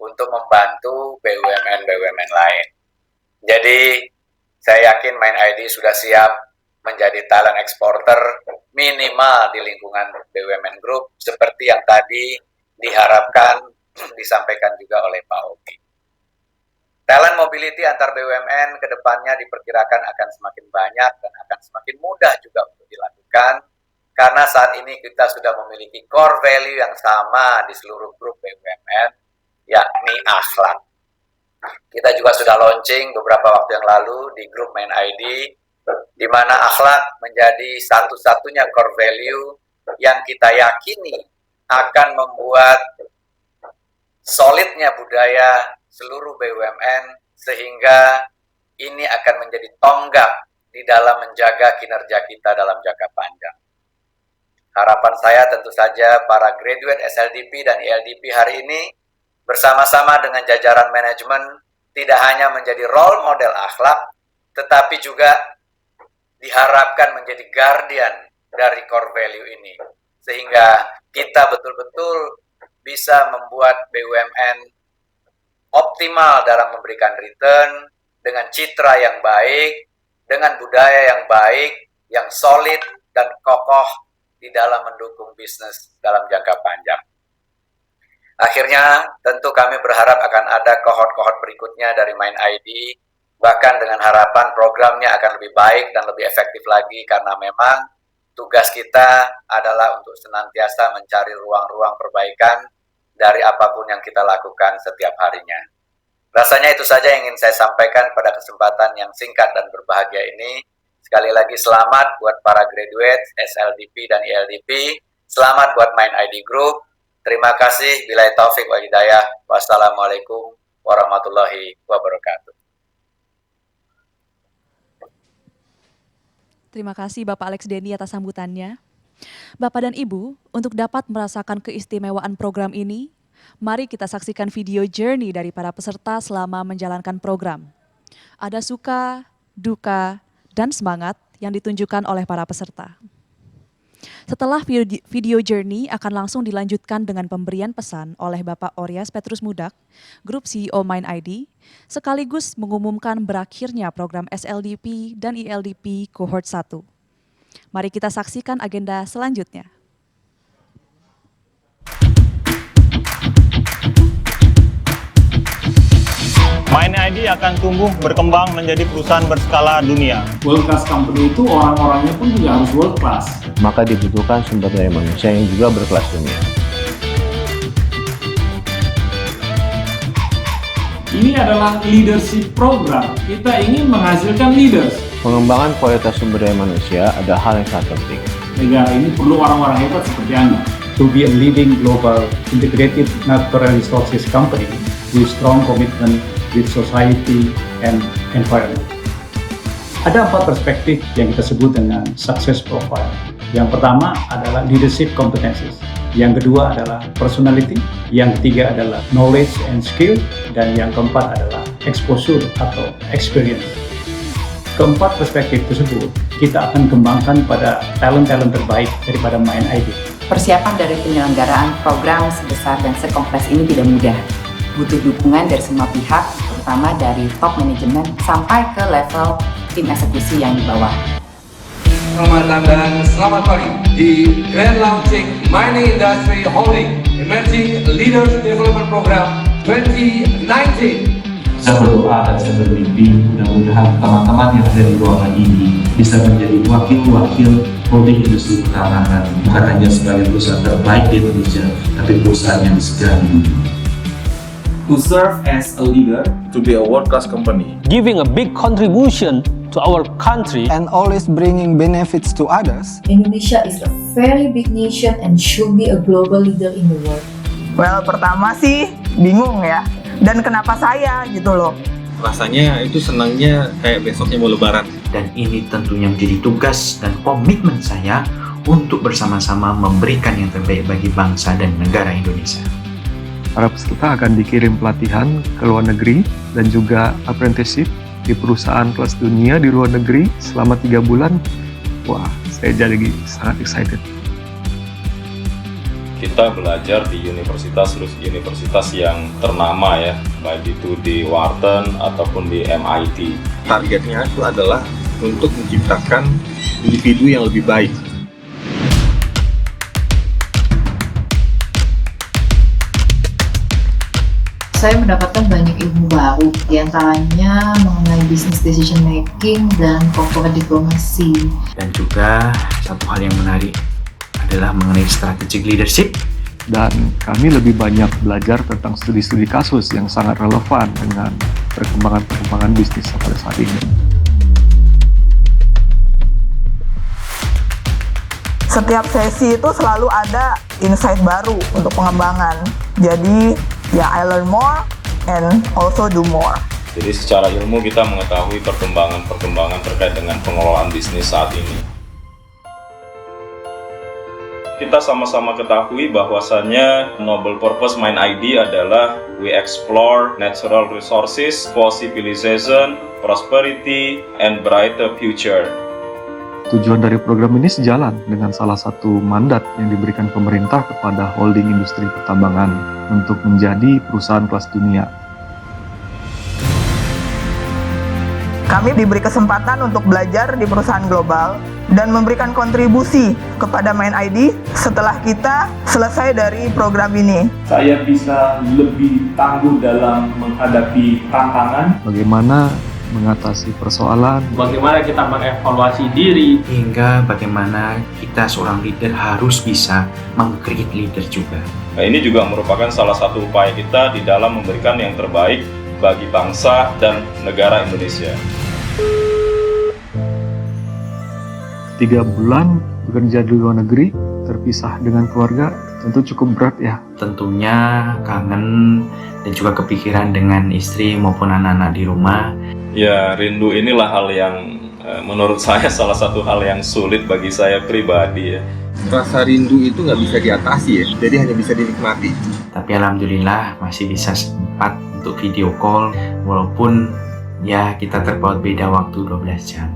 untuk membantu BUMN-BUMN lain. Jadi, saya yakin Mind ID sudah siap menjadi talent exporter minimal di lingkungan BUMN Group seperti yang tadi diharapkan disampaikan juga oleh Pak Ogi. Talent mobility antar BUMN ke depannya diperkirakan akan semakin banyak dan akan semakin mudah juga untuk dilakukan karena saat ini kita sudah memiliki core value yang sama di seluruh grup BUMN, yakni akhlak. Kita juga sudah launching beberapa waktu yang lalu di grup Mind ID, di mana akhlak menjadi satu-satunya core value yang kita yakini akan membuat solidnya budaya seluruh BUMN, sehingga ini akan menjadi tonggak di dalam menjaga kinerja kita dalam jangka panjang. Harapan saya tentu saja para graduate SLDP dan ELDP hari ini bersama-sama dengan jajaran manajemen tidak hanya menjadi role model akhlak, tetapi juga diharapkan menjadi guardian dari core value ini. Sehingga kita betul-betul bisa membuat BUMN optimal dalam memberikan return dengan citra yang baik, dengan budaya yang baik, yang solid dan kokoh di dalam mendukung bisnis dalam jangka panjang. Akhirnya, tentu kami berharap akan ada kohort-kohort berikutnya dari Mind ID, bahkan dengan harapan programnya akan lebih baik dan lebih efektif lagi, karena memang tugas kita adalah untuk senantiasa mencari ruang-ruang perbaikan dari apapun yang kita lakukan setiap harinya. Rasanya itu saja yang ingin saya sampaikan pada kesempatan yang singkat dan berbahagia ini. Sekali lagi selamat buat para graduate SLDP dan ELDP, selamat buat Mind ID Group. Terima kasih. Billahi taufik wal hidayah. Wassalamualaikum warahmatullahi wabarakatuh. Terima kasih Bapak Alex Denny atas sambutannya. Bapak dan Ibu, untuk dapat merasakan keistimewaan program ini, mari kita saksikan video journey dari para peserta selama menjalankan program. Ada suka, duka, dan semangat yang ditunjukkan oleh para peserta. Setelah video journey akan langsung dilanjutkan dengan pemberian pesan oleh Bapak Oryas Petrus Mudak, Grup CEO Mind ID, sekaligus mengumumkan berakhirnya program SLDP dan ELDP Cohort 1. Mari kita saksikan agenda selanjutnya. Mind ID akan tumbuh berkembang menjadi perusahaan berskala dunia. World class company itu orang-orangnya pun juga harus world class. Maka dibutuhkan sumber daya manusia yang juga berkelas dunia. Ini adalah leadership program. Kita ingin menghasilkan leaders. Pengembangan kualitas sumber daya manusia adalah hal yang sangat penting. Negara ini perlu orang-orang hebat seperti Anda. To be a leading global integrated natural resources company with strong commitment with society and environment. Ada 4 perspektif yang kita sebut dengan success profile. Yang pertama adalah leadership competencies. Yang kedua adalah personality. Yang ketiga adalah knowledge and skill. Dan yang keempat adalah exposure atau experience. Keempat perspektif tersebut kita akan kembangkan pada talent-talent terbaik daripada Mind ID. Persiapan dari penyelenggaraan program sebesar dan sekompleks ini tidak mudah. Butuh dukungan dari semua pihak, terutama dari top manajemen sampai ke level tim eksekusi yang di bawah. Selamat dan selamat pagi di Grand Launching Mining Industry Holding Emerging Leaders Development Program 2019. Saya berdoa dan saya bermimpi mudah-mudahan teman-teman yang ada di ruangan ini bisa menjadi wakil-wakil holding industri pertambangan, bukan hanya sebagai perusahaan terbaik di Indonesia, tapi perusahaan yang disegani di dunia. To serve as a leader, to be a world-class company, giving a big contribution to our country, and always bringing benefits to others. Indonesia is a very big nation and should be a global leader in the world. Well, pertama sih bingung ya, dan kenapa saya gitu loh. Rasanya itu senangnya kayak besoknya mau lebaran. Dan ini tentunya menjadi tugas dan komitmen saya untuk bersama-sama memberikan yang terbaik bagi bangsa dan negara Indonesia. Para peserta akan dikirim pelatihan ke luar negeri dan juga apprenticeship di perusahaan kelas dunia di luar negeri selama 3 bulan. Wah, saya jadi sangat excited. Kita belajar di universitas yang ternama ya, baik itu di Wharton ataupun di MIT. Targetnya itu adalah untuk menciptakan individu yang lebih baik. Saya mendapatkan banyak ilmu baru, diantaranya mengenai business decision making dan corporate diplomasi. Dan juga satu hal yang menarik adalah mengenai strategic leadership. Dan kami lebih banyak belajar tentang studi-studi kasus yang sangat relevan dengan perkembangan bisnis pada saat ini. Setiap sesi itu selalu ada insight baru untuk pengembangan. Jadi ya I learn more and also do more. Jadi secara ilmu kita mengetahui perkembangan terkait dengan pengelolaan bisnis saat ini. Kita sama-sama ketahui bahwasannya Noble Purpose Mind ID adalah we explore natural resources for civilization, prosperity, and brighter future. Tujuan dari program ini sejalan dengan salah satu mandat yang diberikan pemerintah kepada holding industri pertambangan untuk menjadi perusahaan kelas dunia. Kami diberi kesempatan untuk belajar di perusahaan global dan memberikan kontribusi kepada Mind ID setelah kita selesai dari program ini. Saya bisa lebih tangguh dalam menghadapi tantangan. Bagaimana mengatasi persoalan, Bagaimana kita mengevaluasi diri, hingga bagaimana kita seorang leader harus bisa meng-create leader juga. Nah, ini juga merupakan salah satu upaya kita di dalam memberikan yang terbaik bagi bangsa dan negara Indonesia. 3 bulan bekerja di luar negeri, terpisah dengan keluarga, tentu cukup berat ya. Tentunya kangen dan juga kepikiran dengan istri maupun anak-anak di rumah. Ya, rindu inilah hal yang menurut saya salah satu hal yang sulit bagi saya pribadi ya. Rasa rindu itu nggak bisa diatasi ya, jadi hanya bisa dinikmati. Tapi alhamdulillah masih bisa sempat untuk video call, walaupun ya kita terpaut beda waktu 12 jam.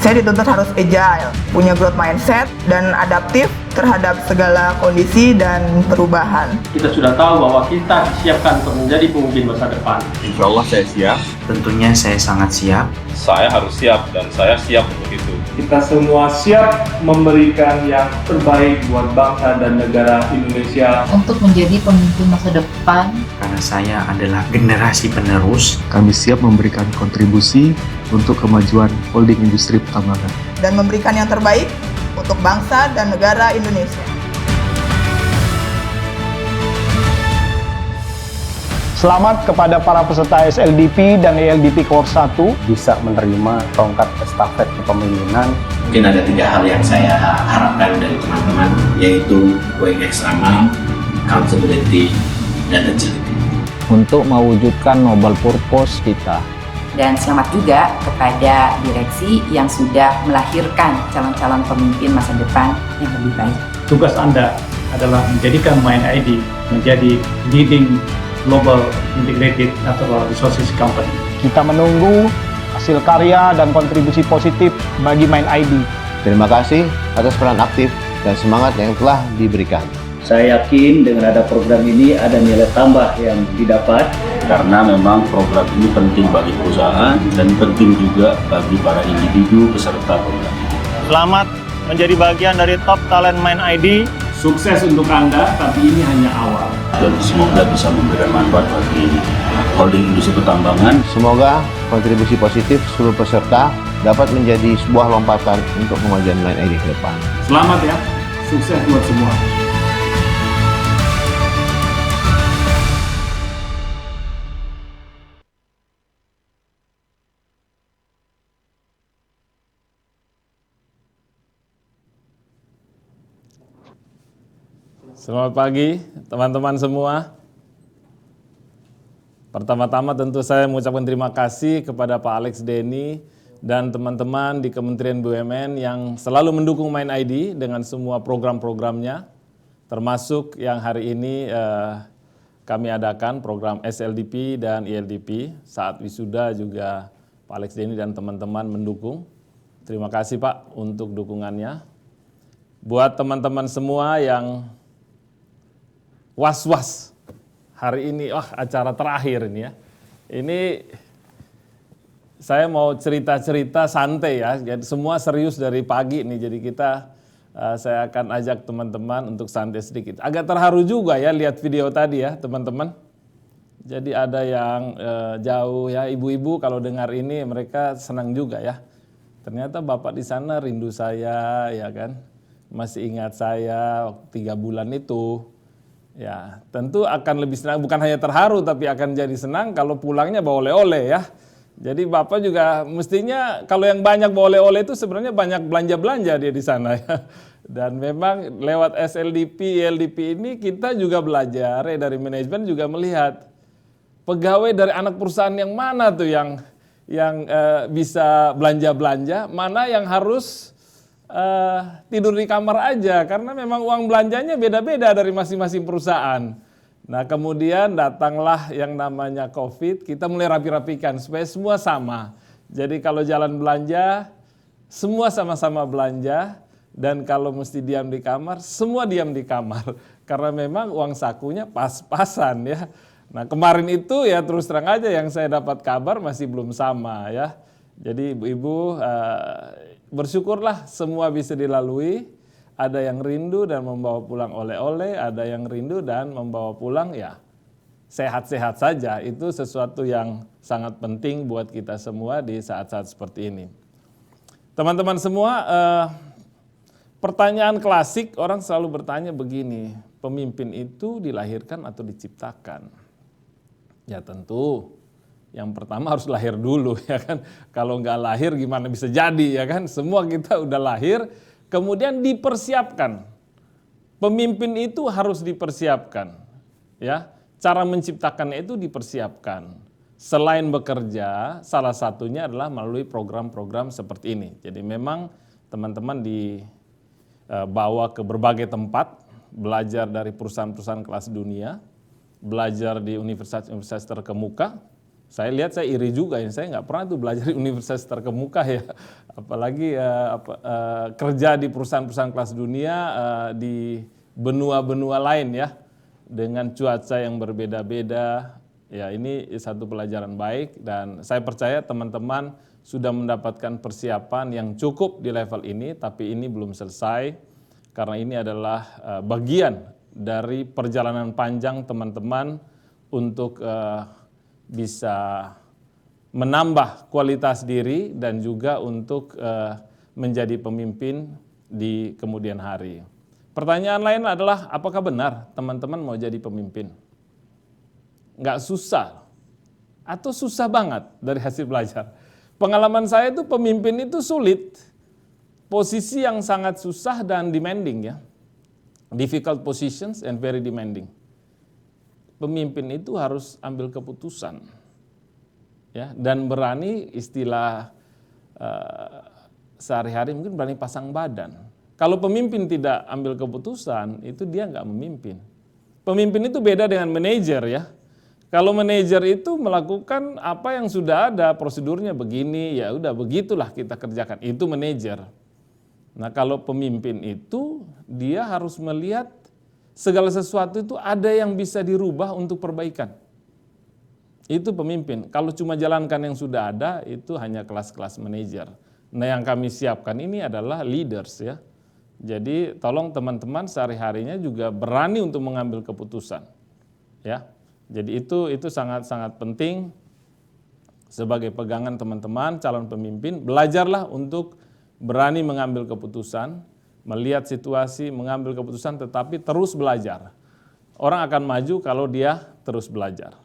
Saya dituntut harus agile, punya growth mindset, dan adaptif terhadap segala kondisi dan perubahan. kita sudah tahu bahwa kita disiapkan untuk menjadi pemimpin masa depan. Insya Allah saya siap. Tentunya saya sangat siap. Saya harus siap dan saya siap untuk itu. Kita semua siap memberikan yang terbaik buat bangsa dan negara Indonesia. Untuk menjadi pemimpin masa depan. Karena saya adalah generasi penerus. Kami siap memberikan kontribusi untuk kemajuan holding industri pertambangan. Dan memberikan yang terbaik untuk bangsa dan negara Indonesia. Selamat kepada para peserta SLDP dan ELDP Course 1 bisa menerima tongkat estafet kepemimpinan. Mungkin ada 3 hal yang saya harapkan dari teman-teman, yaitu work extra mile, accountability, dan agility. Untuk mewujudkan noble purpose kita. Dan selamat juga kepada direksi yang sudah melahirkan calon-calon pemimpin masa depan yang lebih baik. Tugas Anda adalah menjadikan Mind ID menjadi leading global integrated natural resources company. Kita menunggu hasil karya dan kontribusi positif bagi Mind ID. Terima kasih atas peran aktif dan semangat yang telah diberikan. Saya yakin dengan ada program ini ada nilai tambah yang didapat. Karena memang program ini penting bagi perusahaan dan penting juga bagi para individu peserta program ini. Selamat menjadi bagian dari Top Talent Mind ID. Sukses untuk Anda, tapi ini hanya awal. Dan semoga bisa memberikan manfaat bagi holding industri pertambangan. Semoga kontribusi positif seluruh peserta dapat menjadi sebuah lompatan untuk kemajuan Mind ID ke depan. Selamat ya, sukses buat semua. Selamat pagi teman-teman semua. Pertama-tama tentu saya mengucapkan terima kasih kepada Pak Alex Denny dan teman-teman di Kementerian BUMN yang selalu mendukung Mind ID dengan semua program-programnya, termasuk yang hari ini kami adakan program SLDP dan ELDP. Saat wisuda juga Pak Alex Denny dan teman-teman mendukung. Terima kasih Pak untuk dukungannya. Buat teman-teman semua yang was-was hari ini, acara terakhir ini ya. Ini saya mau cerita-cerita santai ya, jadi semua serius dari pagi nih. Jadi saya akan ajak teman-teman untuk santai sedikit. Agak terharu juga ya lihat video tadi ya teman-teman. Jadi ada yang jauh ya, ibu-ibu kalau dengar ini mereka senang juga ya. Ternyata Bapak di sana rindu saya ya kan, masih ingat saya 3 bulan itu. Ya, tentu akan lebih senang, bukan hanya terharu tapi akan jadi senang kalau pulangnya bawa oleh-oleh ya. Jadi Bapak juga mestinya kalau yang banyak bawa oleh-oleh itu sebenarnya banyak belanja-belanja dia di sana ya. Dan memang lewat SLDP, ILDP ini kita juga belajar dari manajemen juga melihat pegawai dari anak perusahaan yang mana tuh yang bisa belanja-belanja, mana yang harus tidur di kamar aja karena memang uang belanjanya beda-beda dari masing-masing perusahaan. Nah kemudian datanglah yang namanya COVID, kita mulai rapi-rapikan supaya semua sama. Jadi kalau jalan belanja, semua sama-sama belanja, dan kalau mesti diam di kamar, semua diam di kamar. Karena memang uang sakunya pas-pasan ya. Nah kemarin itu ya terus terang aja yang saya dapat kabar masih belum sama ya. Jadi ibu-ibu bersyukurlah semua bisa dilalui. Ada yang rindu dan membawa pulang oleh-oleh, ada yang rindu dan membawa pulang ya sehat-sehat saja. Itu sesuatu yang sangat penting buat kita semua di saat-saat seperti ini. Teman-teman semua, pertanyaan klasik orang selalu bertanya begini, pemimpin itu dilahirkan atau diciptakan? Ya tentu yang pertama harus lahir dulu ya kan. Kalau nggak lahir gimana bisa jadi ya kan. Semua kita udah lahir, kemudian dipersiapkan. Pemimpin itu harus dipersiapkan. Ya, cara menciptakannya itu dipersiapkan. Selain bekerja, salah satunya adalah melalui program-program seperti ini. Jadi memang teman-teman dibawa ke berbagai tempat, belajar dari perusahaan-perusahaan kelas dunia, belajar di universitas-universitas terkemuka. Saya lihat saya iri juga, saya nggak pernah tuh belajar di universitas terkemuka ya, apalagi kerja di perusahaan-perusahaan kelas dunia di benua-benua lain ya, dengan cuaca yang berbeda-beda. Ya ini satu pelajaran baik dan saya percaya teman-teman sudah mendapatkan persiapan yang cukup di level ini, tapi ini belum selesai karena ini adalah bagian dari perjalanan panjang teman-teman untuk bisa menambah kualitas diri dan juga untuk menjadi pemimpin di kemudian hari. Pertanyaan lain adalah apakah benar teman-teman mau jadi pemimpin? Nggak susah atau susah banget dari hasil belajar. Pengalaman saya itu pemimpin itu sulit, posisi yang sangat susah dan demanding ya, difficult positions and very demanding. Pemimpin itu harus ambil keputusan, ya, dan berani istilah sehari-hari mungkin berani pasang badan. Kalau pemimpin tidak ambil keputusan, itu dia nggak memimpin. Pemimpin itu beda dengan manajer ya. Kalau manajer itu melakukan apa yang sudah ada, prosedurnya begini, ya udah begitulah kita kerjakan. Itu manajer. Nah kalau pemimpin itu dia harus melihat segala sesuatu itu ada yang bisa dirubah untuk perbaikan. Itu pemimpin. Kalau cuma jalankan yang sudah ada, itu hanya kelas-kelas manajer. Nah yang kami siapkan ini adalah leaders ya. Jadi tolong teman-teman sehari-harinya juga berani untuk mengambil keputusan. Ya. Jadi itu sangat-sangat penting sebagai pegangan teman-teman calon pemimpin. Belajarlah untuk berani mengambil keputusan, melihat situasi, mengambil keputusan tetapi terus belajar. Orang akan maju kalau dia terus belajar.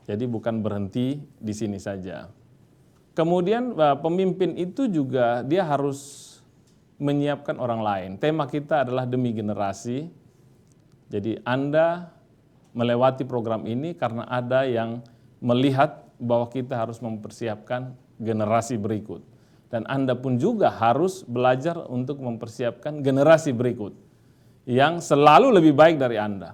Jadi bukan berhenti di sini saja. Kemudian pemimpin itu juga dia harus menyiapkan orang lain. Tema kita adalah demi generasi. Jadi Anda melewati program ini karena ada yang melihat bahwa kita harus mempersiapkan generasi berikut. Dan Anda pun juga harus belajar untuk mempersiapkan generasi berikut yang selalu lebih baik dari Anda.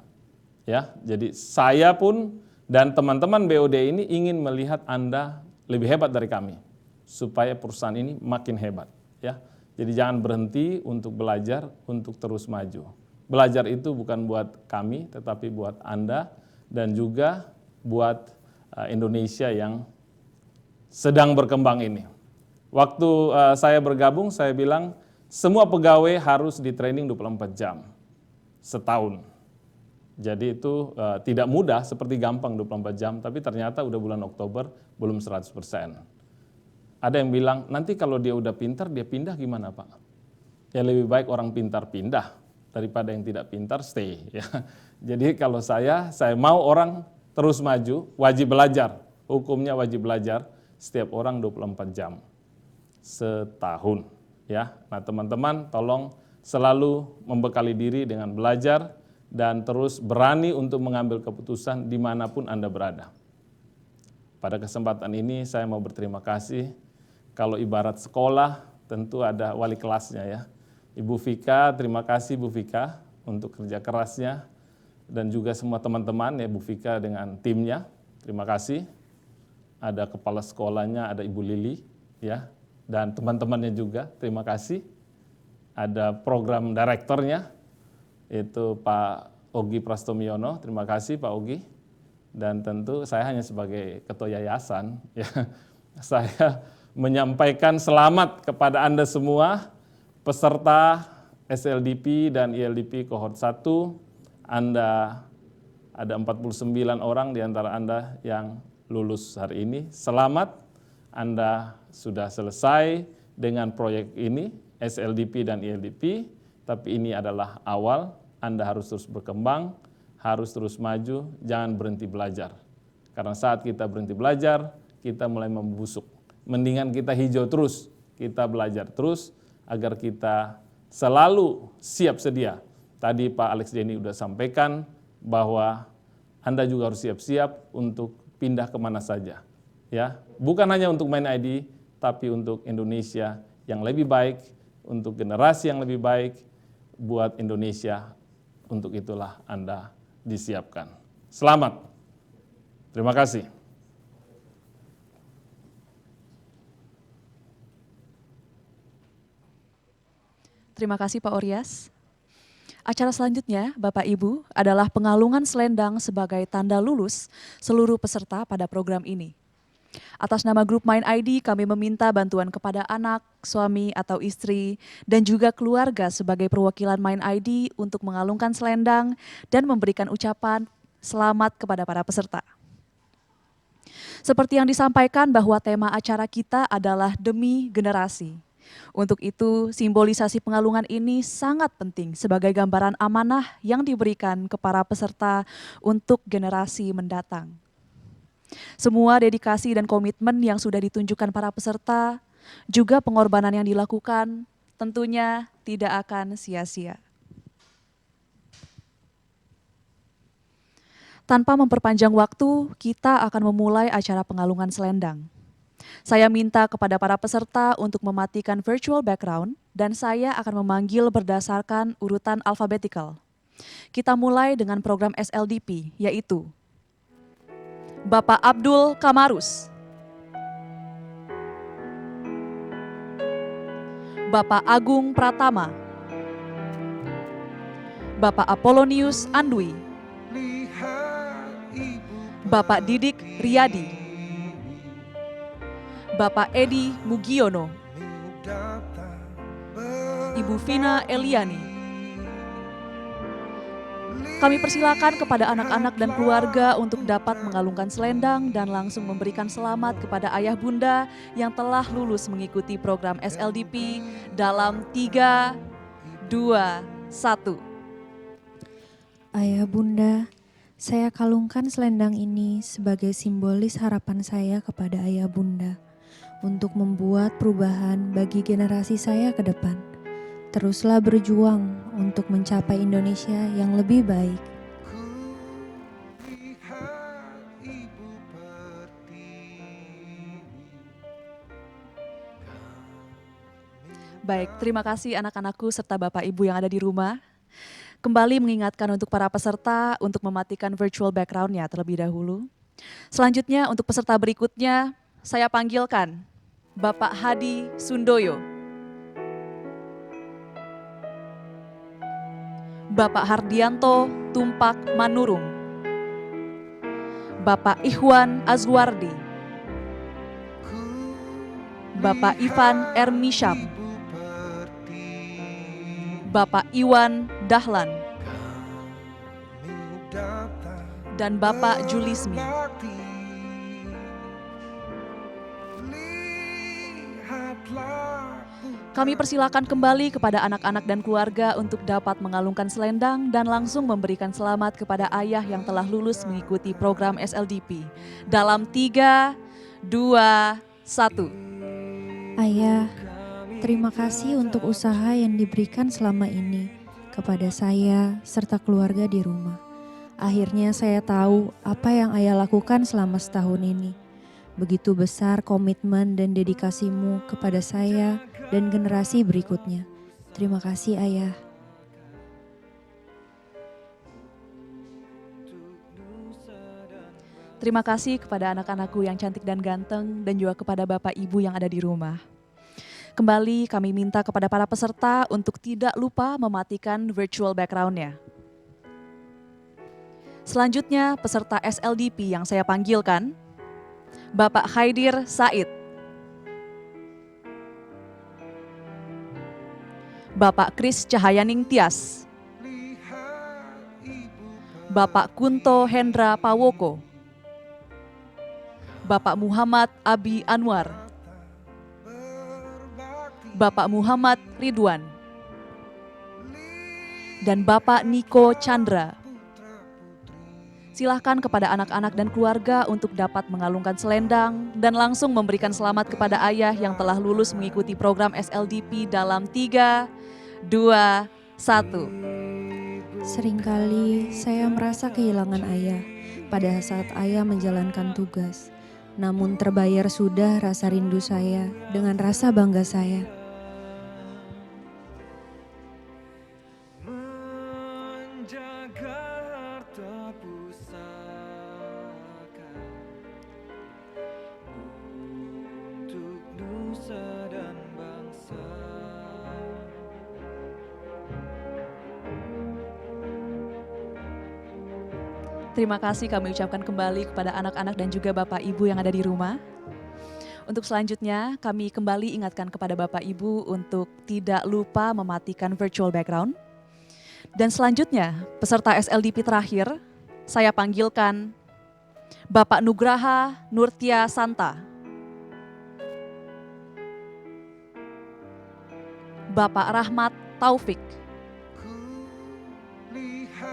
Ya, jadi saya pun dan teman-teman BOD ini ingin melihat Anda lebih hebat dari kami supaya perusahaan ini makin hebat. Ya, jadi jangan berhenti untuk belajar, untuk terus maju. Belajar itu bukan buat kami, tetapi buat Anda dan juga buat Indonesia yang sedang berkembang ini. Waktu saya bergabung, saya bilang semua pegawai harus di training 24 jam, setahun. Jadi itu tidak mudah, seperti gampang 24 jam, tapi ternyata udah bulan Oktober belum 100%. Ada yang bilang, nanti kalau dia udah pintar, dia pindah gimana Pak? Ya lebih baik orang pintar pindah, daripada yang tidak pintar stay. Ya. Jadi kalau saya mau orang terus maju, wajib belajar. Hukumnya wajib belajar setiap orang 24 jam setahun. Ya, nah teman-teman tolong selalu membekali diri dengan belajar dan terus berani untuk mengambil keputusan dimanapun Anda berada. Pada kesempatan ini saya mau berterima kasih. Kalau ibarat sekolah tentu ada wali kelasnya ya. Ibu Vika, terima kasih Bu Vika untuk kerja kerasnya dan juga semua teman-teman ya Bu Vika dengan timnya. Terima kasih. Ada kepala sekolahnya, ada Ibu Lili ya dan teman-temannya juga. Terima kasih. Ada program direkturnya itu Pak Ogi Prastomiono. Terima kasih Pak Ogi. Dan tentu saya hanya sebagai ketua yayasan ya. Saya menyampaikan selamat kepada Anda semua peserta SLDP dan ILDP cohort 1. Anda ada 49 orang di antara Anda yang lulus hari ini. Selamat, Anda sudah selesai dengan proyek ini, SLDP dan ILDP, tapi ini adalah awal. Anda harus terus berkembang, harus terus maju, jangan berhenti belajar. Karena saat kita berhenti belajar, kita mulai membusuk. Mendingan kita hijau terus, kita belajar terus, agar kita selalu siap sedia. Tadi Pak Alex Denny sudah sampaikan bahwa Anda juga harus siap-siap untuk pindah kemana saja. Ya, bukan hanya untuk Mind ID, tapi untuk Indonesia yang lebih baik, untuk generasi yang lebih baik, buat Indonesia. Untuk itulah Anda disiapkan. Selamat. Terima kasih. Terima kasih Pak Oryas. Acara selanjutnya, Bapak Ibu, adalah pengalungan selendang sebagai tanda lulus seluruh peserta pada program ini. Atas nama grup Mind ID, kami meminta bantuan kepada anak, suami atau istri, dan juga keluarga sebagai perwakilan Mind ID untuk mengalungkan selendang dan memberikan ucapan selamat kepada para peserta. Seperti yang disampaikan bahwa tema acara kita adalah demi generasi. Untuk itu, simbolisasi pengalungan ini sangat penting sebagai gambaran amanah yang diberikan ke para peserta untuk generasi mendatang. Semua dedikasi dan komitmen yang sudah ditunjukkan para peserta, juga pengorbanan yang dilakukan, tentunya tidak akan sia-sia. Tanpa memperpanjang waktu, kita akan memulai acara pengalungan selendang. Saya minta kepada para peserta untuk mematikan virtual background dan saya akan memanggil berdasarkan urutan alfabetikal. Kita mulai dengan program SLDP, yaitu Bapak Abdul Kamarus, Bapak Agung Pratama, Bapak Apolonius Andwi, Bapak Didik Riyadi, Bapak Edi Mugiono, Ibu Vina Eliani. Kami persilakan kepada anak-anak dan keluarga untuk dapat mengalungkan selendang dan langsung memberikan selamat kepada ayah bunda yang telah lulus mengikuti program SLDP dalam 3, 2, 1. Ayah bunda, saya kalungkan selendang ini sebagai simbolis harapan saya kepada ayah bunda untuk membuat perubahan bagi generasi saya ke depan. Teruslah berjuang untuk mencapai Indonesia yang lebih baik. Baik, terima kasih anak-anakku serta Bapak Ibu yang ada di rumah. Kembali mengingatkan untuk para peserta untuk mematikan virtual background-nya terlebih dahulu. Selanjutnya untuk peserta berikutnya, saya panggilkan Bapak Hadi Sundoyo, Bapak Hardianto Tumpak Manurung, Bapak Ikhwan Azwardi, Bapak Ivan Ermisham, Bapak Iwan Dahlan, dan Bapak Julismi. Kami persilakan kembali kepada anak-anak dan keluarga untuk dapat mengalungkan selendang dan langsung memberikan selamat kepada ayah yang telah lulus mengikuti program SLDP. Dalam 3, 2, 1. Ayah, terima kasih untuk usaha yang diberikan selama ini kepada saya serta keluarga di rumah. Akhirnya saya tahu apa yang ayah lakukan selama setahun ini. Begitu besar komitmen dan dedikasimu kepada saya dan generasi berikutnya. Terima kasih ayah. Terima kasih kepada anak-anakku yang cantik dan ganteng dan juga kepada Bapak Ibu yang ada di rumah. Kembali kami minta kepada para peserta untuk tidak lupa mematikan virtual background-nya. Selanjutnya peserta SLDP yang saya panggilkan, Bapak Khaidir Said, Bapak Kris Cahayaning Tias, Bapak Kunto Hendra Pawoko, Bapak Muhammad Abi Anwar, Bapak Muhammad Ridwan, dan Bapak Niko Chandra. Silahkan kepada anak-anak dan keluarga untuk dapat mengalungkan selendang dan langsung memberikan selamat kepada ayah yang telah lulus mengikuti program SLDP dalam 3, 2, 1. Seringkali saya merasa kehilangan ayah pada saat ayah menjalankan tugas. Namun terbayar sudah rasa rindu saya dengan rasa bangga saya. Terima kasih kami ucapkan kembali kepada anak-anak dan juga Bapak Ibu yang ada di rumah. Untuk selanjutnya kami kembali ingatkan kepada Bapak Ibu untuk tidak lupa mematikan virtual background. Dan selanjutnya peserta SLDP terakhir saya panggilkan Bapak Nugraha Nurtia Santa, Bapak Rahmat Taufik,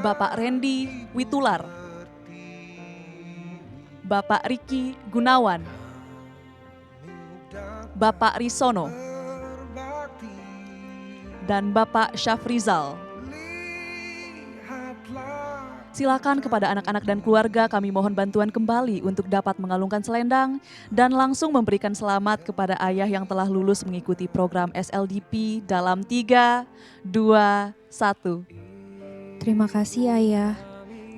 Bapak Randy Witular, Bapak Riki Gunawan, Bapak Risono, dan Bapak Syafrizal. Silakan kepada anak-anak dan keluarga kami mohon bantuan kembali untuk dapat mengalungkan selendang dan langsung memberikan selamat kepada ayah yang telah lulus mengikuti program SLDP dalam 3, 2, 1. Terima kasih ayah.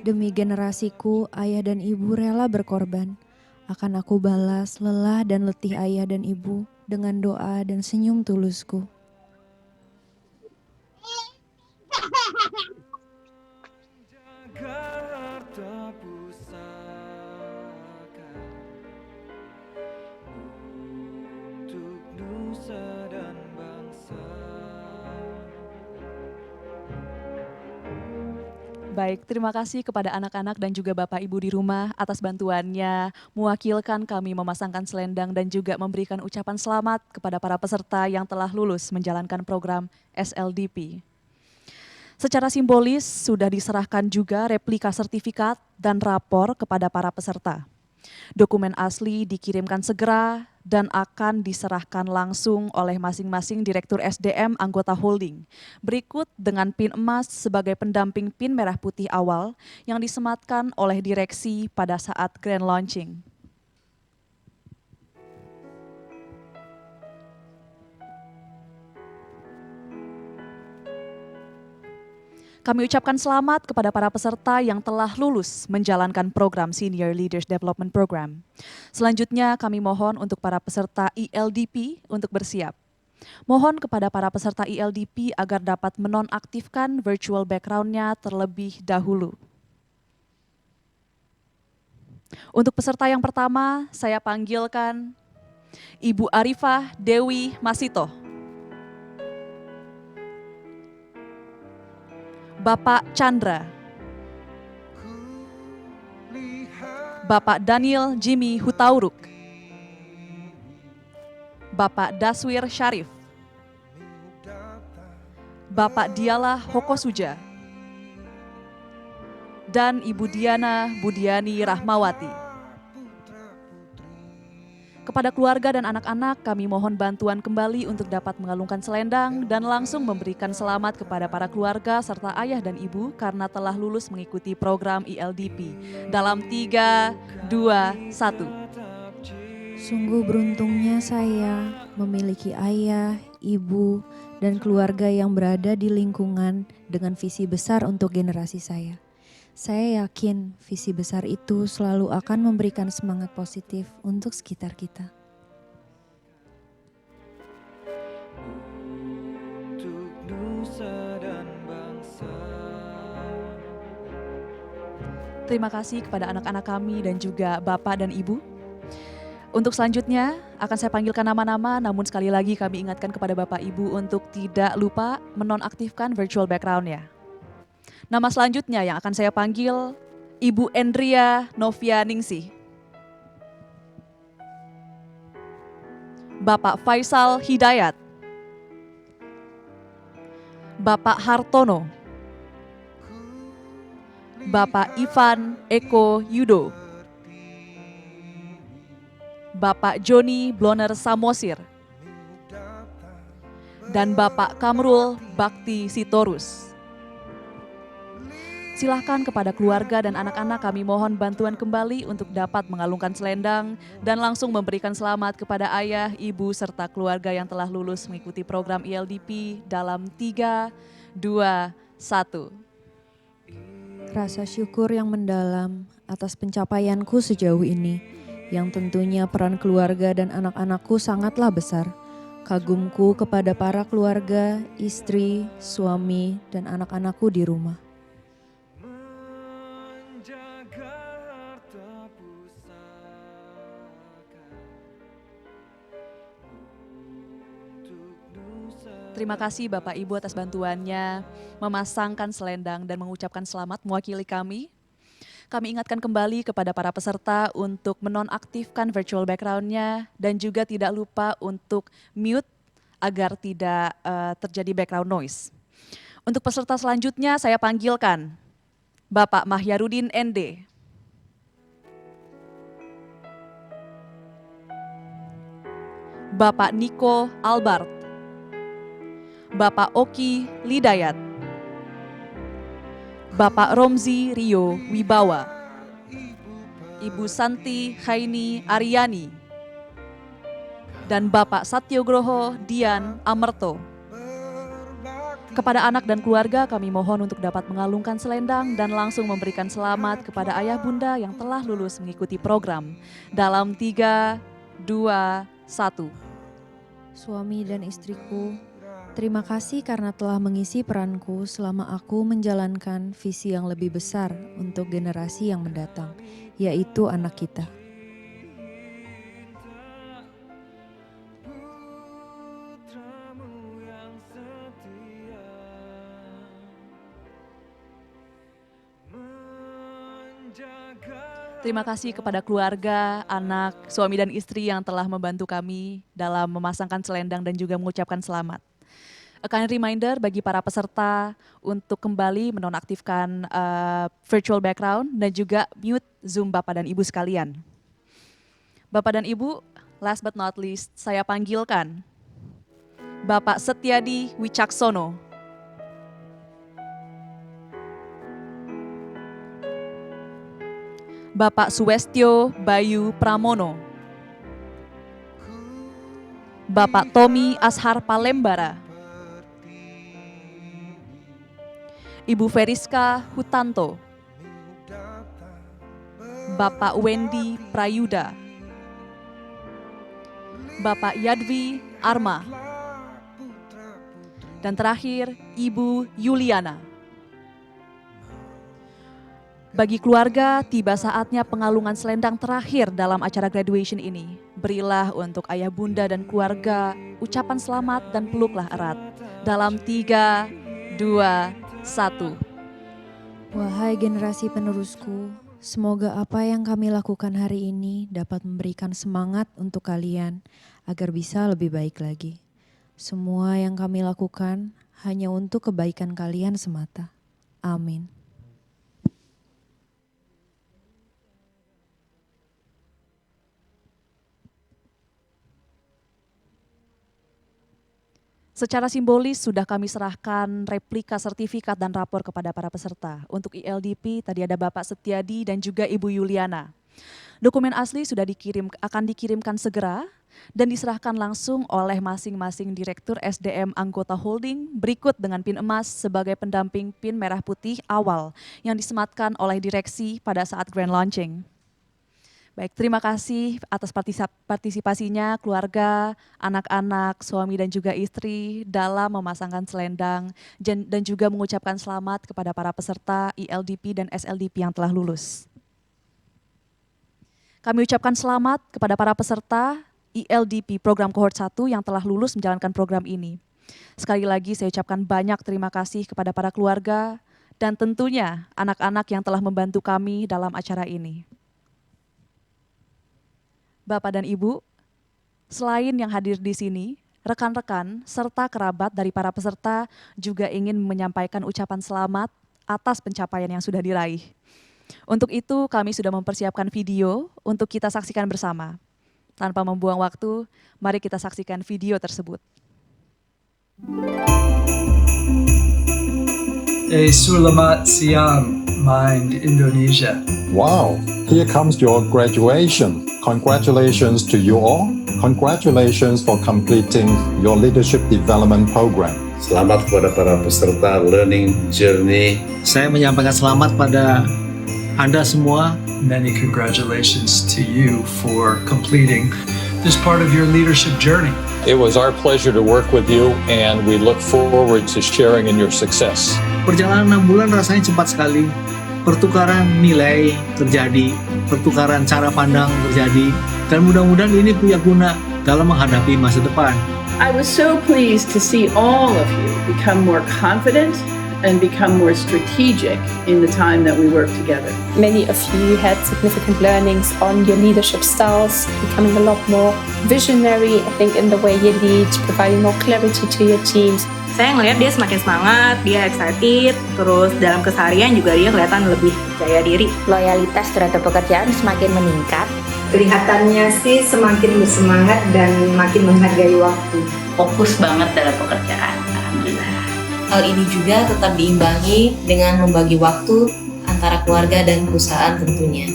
Demi generasiku, ayah dan ibu rela berkorban. Akan aku balas lelah dan letih ayah dan ibu dengan doa dan senyum tulusku. Baik, terima kasih kepada anak-anak dan juga Bapak Ibu di rumah atas bantuannya mewakilkan kami memasangkan selendang dan juga memberikan ucapan selamat kepada para peserta yang telah lulus menjalankan program SLDP. Secara simbolis sudah diserahkan juga replika sertifikat dan rapor kepada para peserta. Dokumen asli dikirimkan segera dan akan diserahkan langsung oleh masing-masing Direktur SDM anggota holding. Berikut dengan pin emas sebagai pendamping pin merah putih awal yang disematkan oleh direksi pada saat grand launching. Kami ucapkan selamat kepada para peserta yang telah lulus menjalankan program Senior Leaders Development Program. Selanjutnya kami mohon untuk para peserta ELDP untuk bersiap. Mohon kepada para peserta ELDP agar dapat menonaktifkan virtual background-nya terlebih dahulu. Untuk peserta yang pertama, saya panggilkan Ibu Arifah Dewi Masito. Bapak Chandra, Bapak Daniel Jimmy Hutauruk, Bapak Daswir Syarif, Bapak Dialah Hokosuja, dan Ibu Diana Budiani Rahmawati. Kepada keluarga dan anak-anak, kami mohon bantuan kembali untuk dapat mengalungkan selendang dan langsung memberikan selamat kepada para keluarga serta ayah dan ibu karena telah lulus mengikuti program ELDP. Dalam 3, 2, 1. Sungguh beruntungnya saya memiliki ayah, ibu, dan keluarga yang berada di lingkungan dengan visi besar untuk generasi saya. Saya yakin visi besar itu selalu akan memberikan semangat positif untuk sekitar kita. Terima kasih kepada anak-anak kami dan juga Bapak dan Ibu. Untuk selanjutnya akan saya panggilkan nama-nama, namun sekali lagi kami ingatkan kepada Bapak Ibu untuk tidak lupa menonaktifkan virtual background-nya. Nama selanjutnya yang akan saya panggil Ibu Endria Novia Ningsih. Bapak Faisal Hidayat. Bapak Hartono. Bapak Ivan Eko Yudo. Bapak Joni Bloner Samosir. Dan Bapak Kamrul Bakti Sitorus. Silahkan kepada keluarga dan anak-anak kami mohon bantuan kembali untuk dapat mengalungkan selendang dan langsung memberikan selamat kepada ayah, ibu, serta keluarga yang telah lulus mengikuti program ELDP dalam 3, 2, 1. Rasa syukur yang mendalam atas pencapaianku sejauh ini, yang tentunya peran keluarga dan anak-anakku sangatlah besar. Kagumku kepada para keluarga, istri, suami, dan anak-anakku di rumah. Terima kasih Bapak Ibu atas bantuannya memasangkan selendang dan mengucapkan selamat mewakili kami. Kami ingatkan kembali kepada para peserta untuk menonaktifkan virtual background-nya dan juga tidak lupa untuk mute agar tidak terjadi background noise. Untuk peserta selanjutnya saya panggilkan Bapak Mahyarudin ND. Bapak Niko Albert. Bapak Oki Lidayat, Bapak Romzi Rio Wibawa, Ibu Santi Haini Aryani, dan Bapak Satyogroho Dian Amerto. Kepada anak dan keluarga kami mohon untuk dapat mengalungkan selendang dan langsung memberikan selamat kepada ayah bunda yang telah lulus mengikuti program. Dalam 3, 2, 1. Suami dan istriku, terima kasih karena telah mengisi peranku selama aku menjalankan visi yang lebih besar untuk generasi yang mendatang, yaitu anak kita. Terima kasih kepada keluarga, anak, suami dan istri yang telah membantu kami dalam memasangkan selendang dan juga mengucapkan selamat. A kind reminder bagi para peserta untuk kembali menonaktifkan virtual background dan juga mute Zoom Bapak dan Ibu sekalian. Bapak dan Ibu, last but not least, saya panggilkan Bapak Setiadi Wicaksono. Bapak Suwestio Bayu Pramono. Bapak Tommy Ashar Palembara. Ibu Feriska Hutanto. Bapak Wendy Prayuda. Bapak Yadvi Arma. Dan terakhir, Ibu Yuliana. Bagi keluarga, tiba saatnya pengalungan selendang terakhir dalam acara graduation ini. Berilah untuk ayah bunda dan keluarga ucapan selamat dan peluklah erat. Dalam 3, 2, 1. Wahai generasi penerusku, semoga apa yang kami lakukan hari ini dapat memberikan semangat untuk kalian agar bisa lebih baik lagi. Semua yang kami lakukan hanya untuk kebaikan kalian semata. Amin. Secara simbolis sudah kami serahkan replika sertifikat dan rapor kepada para peserta. Untuk ILDP tadi ada Bapak Setiadi dan juga Ibu Yuliana. Dokumen asli sudah akan dikirimkan segera dan diserahkan langsung oleh masing-masing Direktur SDM anggota holding berikut dengan PIN emas sebagai pendamping PIN merah putih awal yang disematkan oleh direksi pada saat grand launching. Baik, terima kasih atas partisipasinya keluarga, anak-anak, suami dan juga istri dalam memasangkan selendang dan juga mengucapkan selamat kepada para peserta ILDP dan SLDP yang telah lulus. Kami ucapkan selamat kepada para peserta ILDP program cohort 1 yang telah lulus menjalankan program ini. Sekali lagi saya ucapkan banyak terima kasih kepada para keluarga dan tentunya anak-anak yang telah membantu kami dalam acara ini. Bapak dan Ibu, selain yang hadir di sini, rekan-rekan serta kerabat dari para peserta juga ingin menyampaikan ucapan selamat atas pencapaian yang sudah diraih. Untuk itu kami sudah mempersiapkan video untuk kita saksikan bersama. Tanpa membuang waktu, mari kita saksikan video tersebut. Selamat siang, Mind Indonesia. Wow, here comes your graduation. Congratulations to you all. Congratulations for completing your leadership development program. Selamat kepada para peserta learning journey. Saya menyampaikan selamat pada Anda semua. Many congratulations to you for completing this part of your leadership journey. It was our pleasure to work with you and we look forward to sharing in your success. Perjalanan 6 bulan rasanya cepat sekali. Pertukaran nilai terjadi, pertukaran cara pandang terjadi, dan mudah-mudahan ini punya guna dalam menghadapi masa depan. I was so pleased to see all of you become more confident and become more strategic in the time that we work together. Many of you had significant learnings on your leadership styles, becoming a lot more visionary, I think, in the way you lead, providing more clarity to your teams. Saya ngelihat dia semakin semangat, dia excited, terus dalam keseharian juga dia kelihatan lebih percaya diri. Loyalitas terhadap pekerjaan semakin meningkat. Kelihatannya sih semakin bersemangat dan makin menghargai waktu. Fokus banget dalam pekerjaan, alhamdulillah. Hal ini juga tetap diimbangi dengan membagi waktu antara keluarga dan perusahaan tentunya.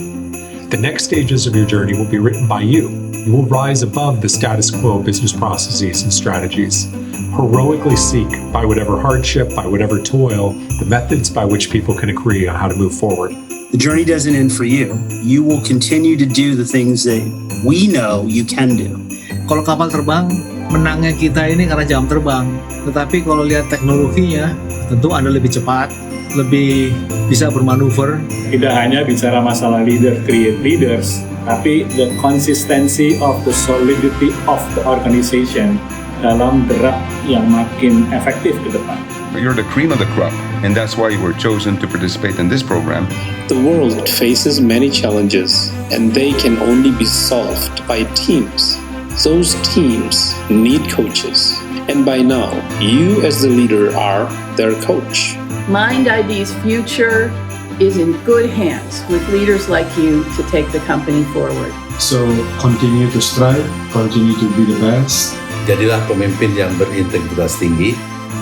The next stages of your journey will be written by you. You will rise above the status quo business processes and strategies. Heroically seek, by whatever hardship, by whatever toil, the methods by which people can agree on how to move forward. The journey doesn't end for you. You will continue to do the things that we know you can do. Kalau kapal terbang, menangnya kita ini karena jam terbang. Tetapi kalau lihat teknologinya, tentu Anda lebih cepat, lebih bisa bermanuver. Tidak hanya bicara masalah leader create leaders, tapi the consistency of the solidity of the organization dalam gerak yang makin efektif ke depan. You're the cream of the crop, and that's why you were chosen to participate in this program. The world faces many challenges, and they can only be solved by teams. Those teams need coaches, and by now, you as the leader are their coach. Mind ID's future is in good hands with leaders like you to take the company forward. So continue to strive, continue to be the best. Jadilah pemimpin yang berintegritas tinggi,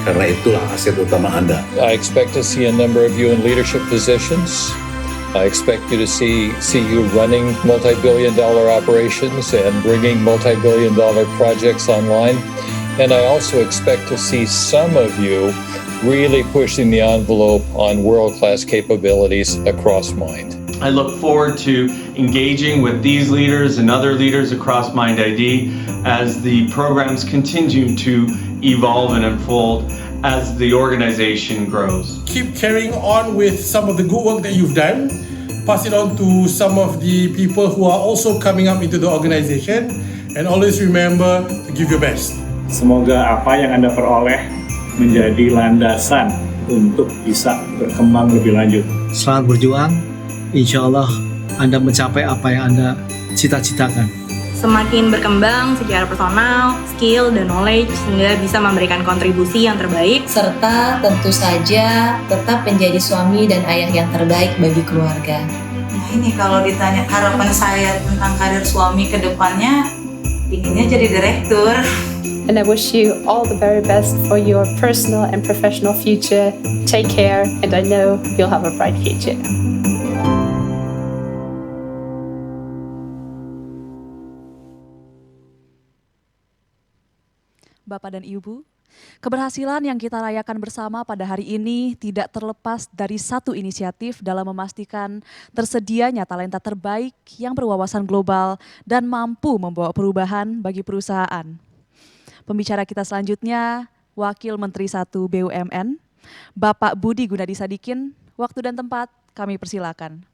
karena itulah aset utama Anda. I expect to see a number of you in leadership positions. I expect you to see you running multi-billion-dollar operations and bringing multi-billion-dollar projects online. And I also expect to see some of you really pushing the envelope on world-class capabilities across Mind. I look forward to engaging with these leaders and other leaders across Mind ID as the programs continue to evolve and unfold as the organization grows. Keep carrying on with some of the good work that you've done. Pass it on to some of the people who are also coming up into the organization, and always remember to give your best. Semoga apa yang Anda peroleh menjadi landasan untuk bisa berkembang lebih lanjut. Selamat berjuang, insya Allah Anda mencapai apa yang Anda cita-citakan. semakin berkembang secara personal, skill, dan knowledge sehingga bisa memberikan kontribusi yang terbaik. Serta tentu saja tetap menjadi suami dan ayah yang terbaik bagi keluarga. Nah ini kalau ditanya harapan saya tentang karir suami ke depannya, inginnya jadi direktur. And I wish you all the very best for your personal and professional future. Take care, and I know you'll have a bright future. Bapak dan Ibu, keberhasilan yang kita rayakan bersama pada hari ini tidak terlepas dari satu inisiatif dalam memastikan tersedianya talenta terbaik yang berwawasan global dan mampu membawa perubahan bagi perusahaan. Pembicara kita selanjutnya, Wakil Menteri 1 BUMN, Bapak Budi Gunadi Sadikin. Waktu dan tempat kami persilakan.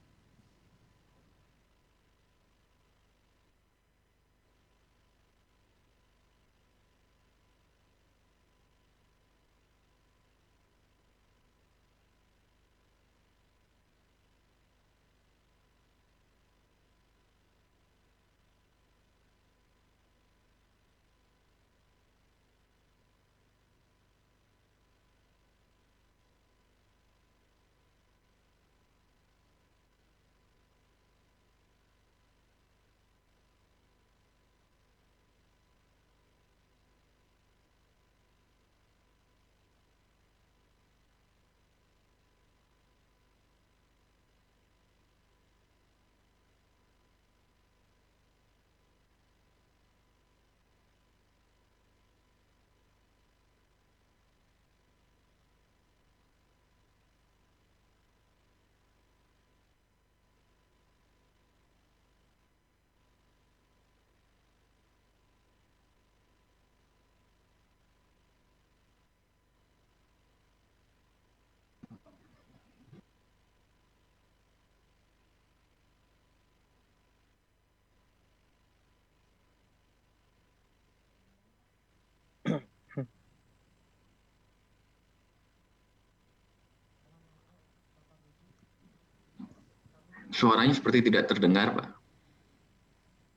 Suaranya seperti tidak terdengar, Pak.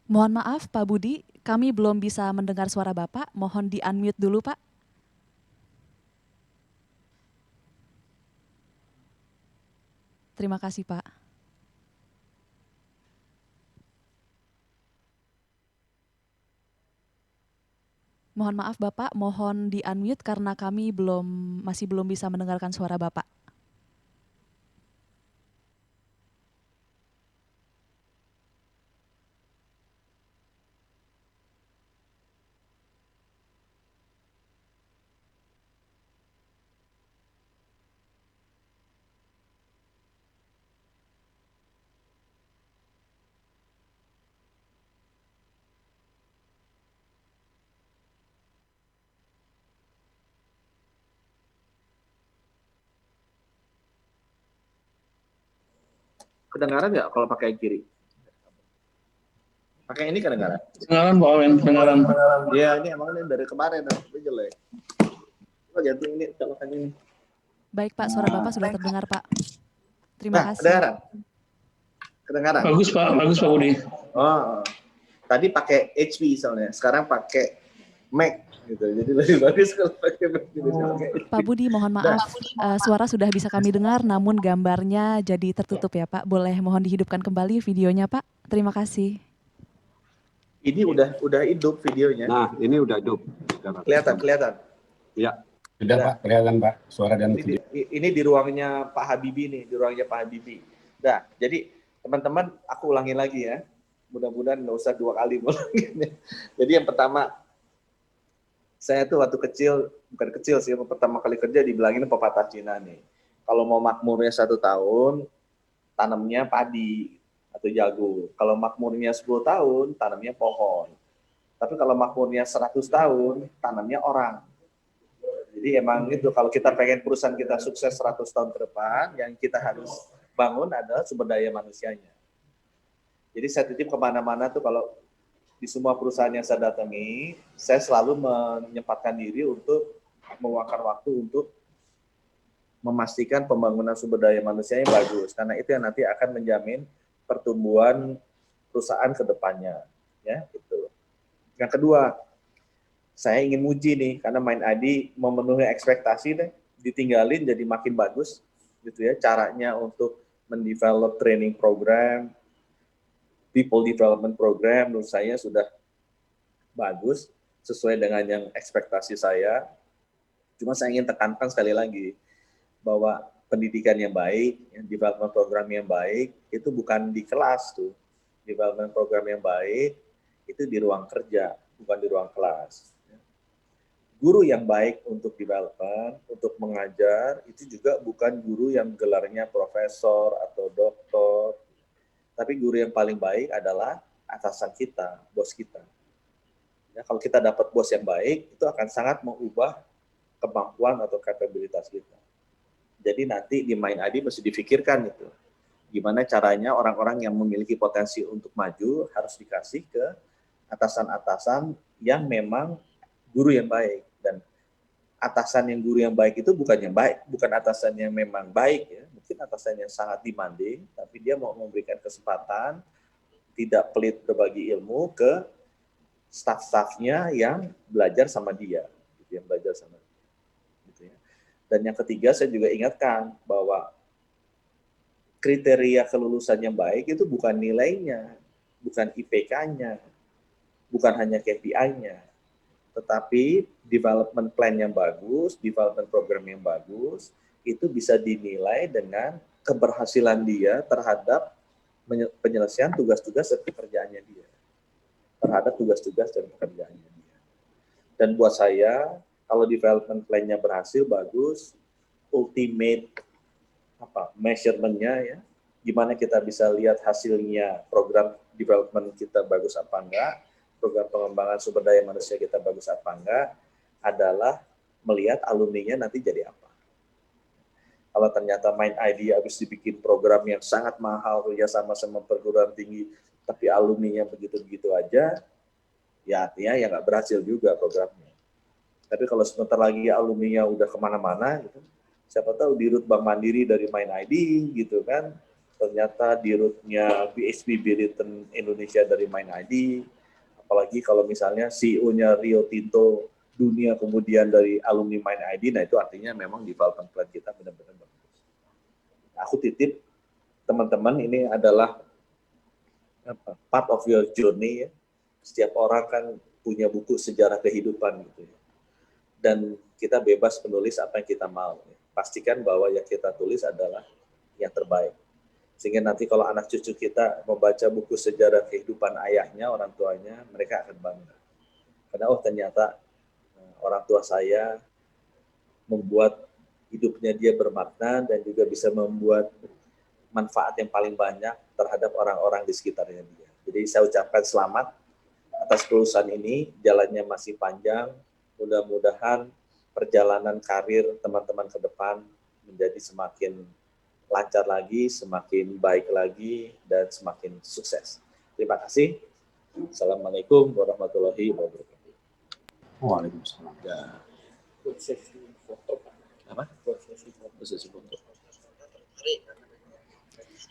Mohon maaf Pak Budi, kami belum bisa mendengar suara Bapak. Mohon di-unmute dulu Pak. Terima kasih Pak. Mohon maaf Bapak, mohon di-unmute karena kami masih belum bisa mendengarkan suara Bapak. Kedengaran nggak kalau pakai kiri? Pakai ini kedengaran? Kedengaran Pak Amin, kedengaran. Iya, ini emang ini dari kemarin, tapi jelek. Oh, jatuh ini, colokan ini. Baik Pak, suara Bapak sudah terdengar Pak. Terima kasih. Kedengaran? Bagus Pak Budi. Oh, tadi pakai HP soalnya, sekarang pakai Mac. Gitu. Jadi lebih bagus kalau pakai Mac. Pak Budi, mohon maaf, suara sudah bisa kami dengar, namun gambarnya jadi tertutup ya Pak. Boleh mohon dihidupkan kembali videonya Pak. Terima kasih. Ini udah hidup videonya. Nah, ini udah hidup. Kelihatan. Iya. Sudah Pak, kelihatan Pak, suara dan video. Ini di ruangnya Pak Habibie nih, di ruangnya Pak Habibie. Nah, jadi teman-teman, aku ulangi lagi ya. Mudah-mudahan nggak usah 2 kali ngulangin. Jadi yang pertama, saya tuh waktu kecil, bukan kecil sih, pertama kali kerja dibilangin pepatah Cina nih. Kalau mau makmurnya 1 tahun, tanamnya padi atau jago. Kalau makmurnya 10 tahun, tanamnya pohon. Tapi kalau makmurnya 100 tahun, tanamnya orang. Jadi emang itu, kalau kita pengen perusahaan kita sukses 100 tahun ke depan, yang kita harus bangun adalah sumber daya manusianya. Jadi saya titip kemana-mana tuh, kalau di semua perusahaan yang saya datangi, saya selalu menyempatkan diri untuk meluangkan waktu untuk memastikan pembangunan sumber daya manusianya bagus. Karena itu yang nanti akan menjamin pertumbuhan perusahaan ke depannya. ya itu. Yang kedua, saya ingin muji nih karena Mind ID memenuhi ekspektasi deh, ditinggalin jadi makin bagus gitu ya, caranya untuk mendevelop training program, people development program menurut saya sudah bagus sesuai dengan yang ekspektasi saya. Cuma saya ingin tekankan sekali lagi bahwa pendidikan yang baik, development program yang baik itu bukan di kelas tuh. Development program yang baik itu di ruang kerja, bukan di ruang kelas. Guru yang baik untuk development, untuk mengajar, itu juga bukan guru yang gelarnya profesor atau doktor. Tapi guru yang paling baik adalah atasan kita, bos kita. Ya, kalau kita dapat bos yang baik, itu akan sangat mengubah kemampuan atau kapabilitas kita. Jadi nanti di Mind ID mesti difikirkan itu. Gimana caranya orang-orang yang memiliki potensi untuk maju harus dikasih ke atasan-atasan yang memang guru yang baik. Dan atasan yang guru yang baik itu bukan yang baik, bukan atasan yang memang baik ya. Mungkin atasan yang sangat demanding, tapi dia mau memberikan kesempatan, tidak pelit berbagi ilmu ke staff-staffnya yang belajar sama dia, gitu, yang belajar sama dia. Gitu ya. Dan yang ketiga saya juga ingatkan bahwa kriteria kelulusan yang baik itu bukan nilainya, bukan IPK-nya, bukan hanya KPI-nya, tetapi development plan yang bagus, development program yang bagus, itu bisa dinilai dengan keberhasilan dia terhadap penyelesaian tugas-tugas dan pekerjaannya dia. Terhadap tugas-tugas dan pekerjaannya dia. Dan buat saya, kalau development plan-nya berhasil, bagus, ultimate measurement-nya ya, gimana kita bisa lihat hasilnya program development kita bagus apa enggak, program pengembangan sumber daya manusia kita bagus apa enggak, adalah melihat alumninya nanti jadi apa. Kalau ternyata Mind ID habis dibikin program yang sangat mahal, ya sama-sama perguruan tinggi, tapi alumninya begitu-begitu aja, ya artinya ya nggak berhasil juga programnya. Tapi kalau sebentar lagi alumninya udah kemana-mana, gitu, siapa tahu dirut Bank Mandiri dari Mind ID, gitu kan, ternyata dirutnya BHP Billiton Indonesia dari Mind ID, apalagi kalau misalnya CEO-nya Rio Tinto dunia kemudian dari alumni Mind ID, nah itu artinya memang development plan kita benar-benar bagus. Aku titip teman-teman, ini adalah part of your journey ya. Setiap orang kan punya buku sejarah kehidupan gitu ya. Dan kita bebas menulis apa yang kita mau. Ya. Pastikan bahwa yang kita tulis adalah yang terbaik. Sehingga nanti kalau anak cucu kita membaca buku sejarah kehidupan ayahnya, orang tuanya, mereka akan bangga. Karena ternyata orang tua saya membuat hidupnya dia bermakna dan juga bisa membuat manfaat yang paling banyak terhadap orang-orang di sekitarnya dia. Jadi saya ucapkan selamat atas kelulusan ini, jalannya masih panjang, mudah-mudahan perjalanan karir teman-teman ke depan menjadi semakin lancar lagi, semakin baik lagi, dan semakin sukses. Terima kasih. Assalamualaikum warahmatullahi wabarakatuh. Waalaikumsalam. Ya. Apa? Sesi foto.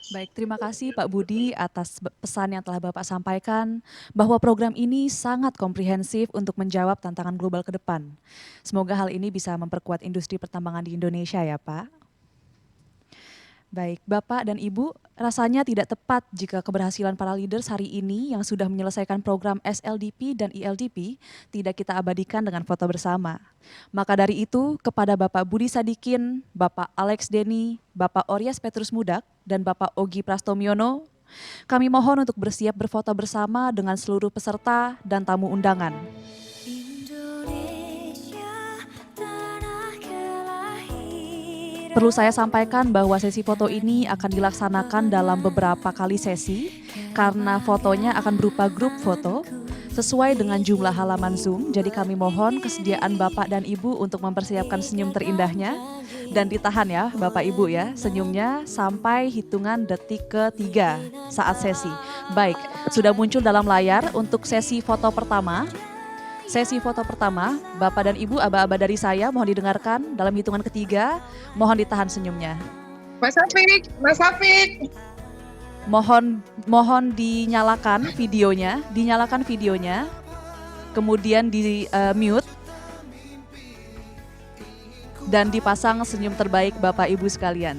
Baik, terima kasih Pak Budi atas pesan yang telah Bapak sampaikan bahwa program ini sangat komprehensif untuk menjawab tantangan global ke depan. Semoga hal ini bisa memperkuat industri pertambangan di Indonesia ya Pak. Baik, Bapak dan Ibu, rasanya tidak tepat jika keberhasilan para leaders hari ini yang sudah menyelesaikan program SLDP dan ELDP tidak kita abadikan dengan foto bersama. Maka dari itu, kepada Bapak Budi Sadikin, Bapak Alex Denny, Bapak Oryas Petrus Mudak, dan Bapak Ogi Prastomyono, kami mohon untuk bersiap berfoto bersama dengan seluruh peserta dan tamu undangan. Perlu saya sampaikan bahwa sesi foto ini akan dilaksanakan dalam beberapa kali sesi karena fotonya akan berupa grup foto sesuai dengan jumlah halaman Zoom. Jadi kami mohon kesediaan Bapak dan Ibu untuk mempersiapkan senyum terindahnya dan ditahan ya Bapak Ibu ya senyumnya sampai hitungan detik ke-3 saat sesi. Baik, sudah muncul dalam layar untuk sesi foto pertama. Sesi foto pertama, Bapak dan Ibu, aba-aba dari saya mohon didengarkan dalam hitungan ke-3, mohon ditahan senyumnya. Mas Hafik, Mas Hafik. Mohon dinyalakan videonya, kemudian di mute dan dipasang senyum terbaik Bapak Ibu sekalian.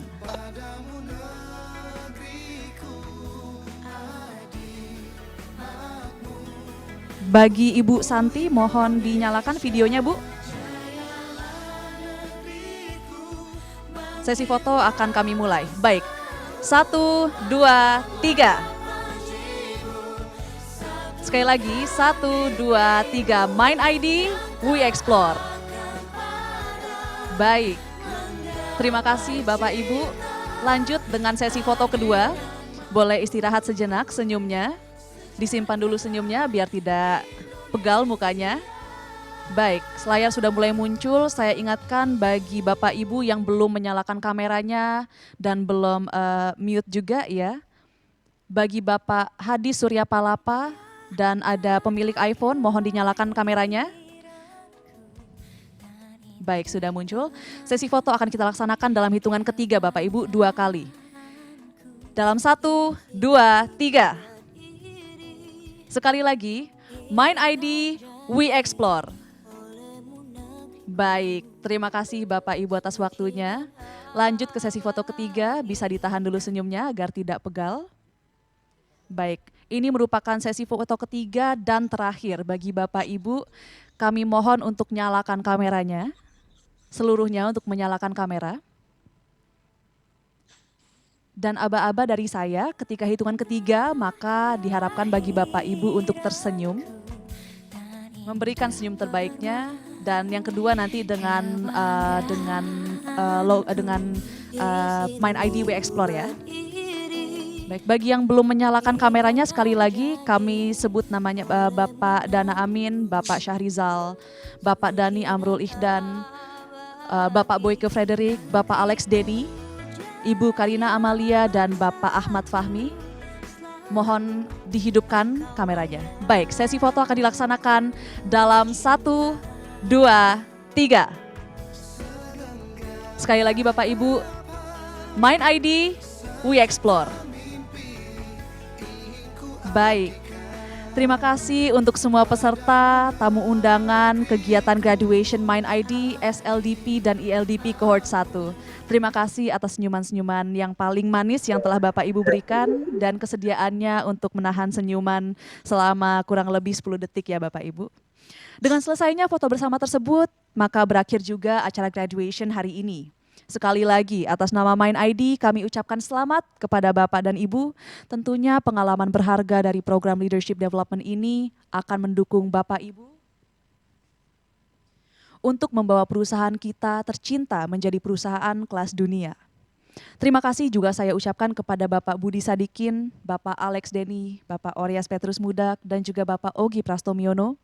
Bagi Ibu Santi, mohon dinyalakan videonya, Bu. Sesi foto akan kami mulai. Baik, 1, 2, 3. Sekali lagi, 1, 2, 3. Mind ID, We Explore. Baik, terima kasih Bapak Ibu. Lanjut dengan sesi foto kedua. Boleh istirahat sejenak senyumnya. Disimpan dulu senyumnya biar tidak pegal mukanya. Baik, layar sudah mulai muncul. Saya ingatkan bagi Bapak Ibu yang belum menyalakan kameranya dan belum mute juga ya. Bagi Bapak Hadi Surya Palapa dan ada pemilik iPhone, mohon dinyalakan kameranya. Baik, sudah muncul. Sesi foto akan kita laksanakan dalam hitungan ketiga Bapak Ibu 2 kali. Dalam 1, 2, 3. Sekali lagi, Mind ID, We Explore. Baik, terima kasih Bapak Ibu atas waktunya. Lanjut ke sesi foto ketiga, bisa ditahan dulu senyumnya agar tidak pegal. Baik, ini merupakan sesi foto ketiga dan terakhir bagi Bapak Ibu. Kami mohon untuk nyalakan kameranya, seluruhnya untuk menyalakan kamera. Dan aba-aba dari saya ketika hitungan ketiga, maka diharapkan bagi Bapak Ibu untuk tersenyum, memberikan senyum terbaiknya, dan yang kedua nanti dengan Mind ID We Explore ya. Baik, bagi yang belum menyalakan kameranya sekali lagi kami sebut namanya Bapak Dana Amin, Bapak Syahrizal, Bapak Dani Amrul Ihdan, Bapak Boyke Frederick, Bapak Alex Denny, Ibu Karina Amalia dan Bapak Ahmad Fahmi. Mohon dihidupkan kameranya. Baik, sesi foto akan dilaksanakan dalam 1, 2, 3. Sekali lagi Bapak Ibu, Mind ID, We Explore. Baik, terima kasih untuk semua peserta, tamu undangan, kegiatan graduation Mind ID, SLDP dan ILDP cohort 1. Terima kasih atas senyuman-senyuman yang paling manis yang telah Bapak Ibu berikan dan kesediaannya untuk menahan senyuman selama kurang lebih 10 detik ya Bapak Ibu. Dengan selesainya foto bersama tersebut, maka berakhir juga acara graduation hari ini. Sekali lagi atas nama Mind ID kami ucapkan selamat kepada Bapak dan Ibu. Tentunya pengalaman berharga dari program Leadership Development ini akan mendukung Bapak Ibu untuk membawa perusahaan kita tercinta menjadi perusahaan kelas dunia. Terima kasih juga saya ucapkan kepada Bapak Budi Sadikin, Bapak Alex Denny, Bapak Orias Petrus Mudak, dan juga Bapak Ogi Prastomiono.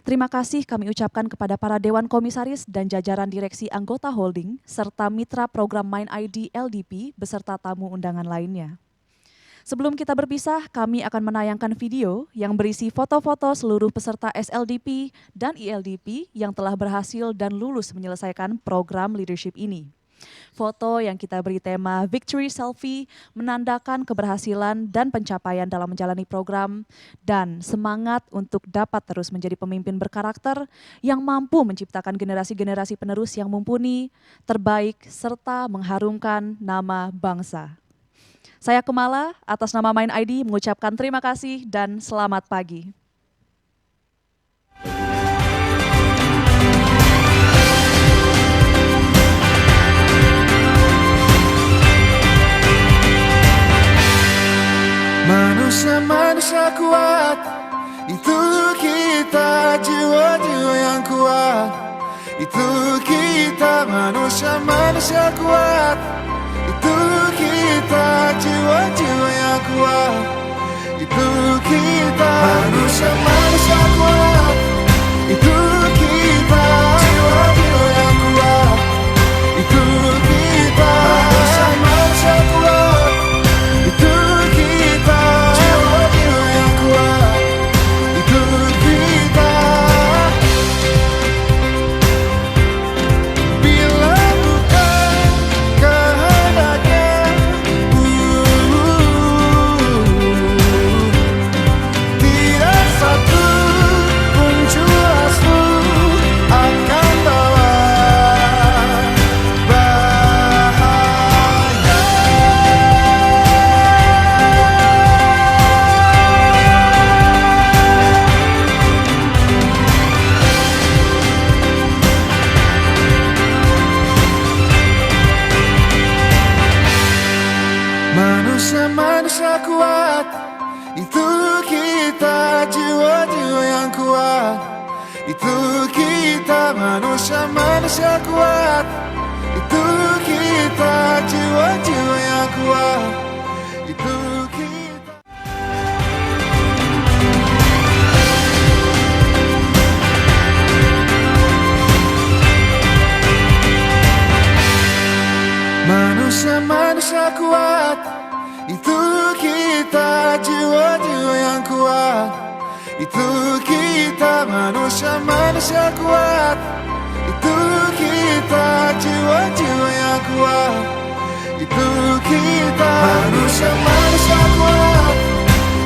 Terima kasih kami ucapkan kepada para Dewan Komisaris dan jajaran direksi anggota holding, serta mitra program Mind ID LDP beserta tamu undangan lainnya. Sebelum kita berpisah, kami akan menayangkan video yang berisi foto-foto seluruh peserta SLDP dan ILDP yang telah berhasil dan lulus menyelesaikan program leadership ini. Foto yang kita beri tema Victory Selfie menandakan keberhasilan dan pencapaian dalam menjalani program dan semangat untuk dapat terus menjadi pemimpin berkarakter yang mampu menciptakan generasi-generasi penerus yang mumpuni, terbaik, serta mengharumkan nama bangsa. Saya Kemala atas nama Mind ID mengucapkan terima kasih dan selamat pagi. Manusia-manusia kuat, itu kita, jiwa-jiwa yang kuat. Itu kita, manusia-manusia kuat. Itu kita, jiwa-jiwa yang kuat. Itu kita, manusia-manusia kuat. Itu kita, jiwa-jiwa yang kuat. Itu kita, manusia-manusia kuat. Itu kita, jiwa-jiwa yang kuat. Itu kita. Bila bukan kehendaknya, kita jiwa-jiwa yang kuat. Itu kita manusia-manusia kuat. Itu kita jiwa-jiwa yang kuat. Itu kita. Manusia-manusia kuat. Itu kita jiwa-jiwa yang kuat. Itu kita manusia-manusia kuat. Itu kita jiwa-jiwa yang kuat. Itu kita manusia-manusia kuat.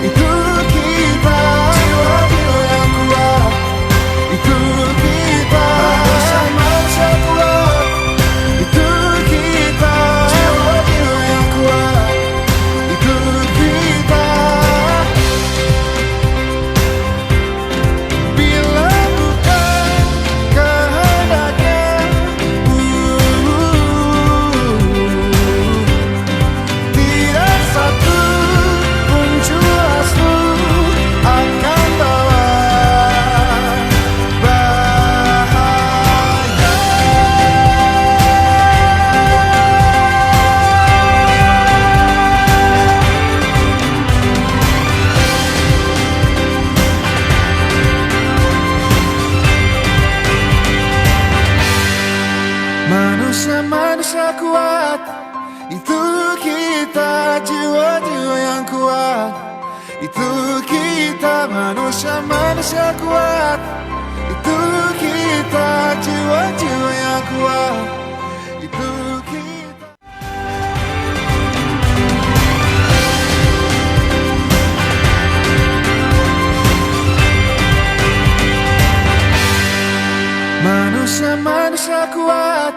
Itu kita jiwa-jiwa yang kuat. Itu kita manusia-manusia kuat. Itu kita jiwa-jiwa yang kuat. Itu kita. Bila bukan kehendaknya, tidak satu pun juasmu akan bawa bahaya. Manusia-manusia kuat. Itu kita jiwa-jiwa yang kuat. Itu kita manusia-manusia kuat. Itu kita jiwa-jiwa yang kuat. Itu kita. Manusia-manusia kuat.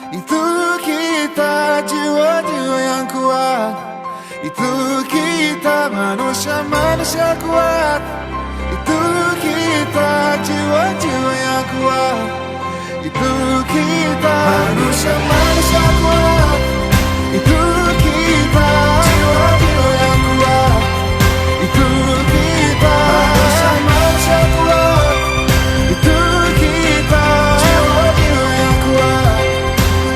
Itu kita jiwa-jiwa yang kuat. Itu kita manusia-manusia kuat. Itu kita jiwa-jiwa yang kuat. Itu kita manusia-manusia kuat. Itu kita jiwa-jiwa yang kuat. Itu kita manusia-manusia kuat. Itu kita jiwa-jiwa yang kuat.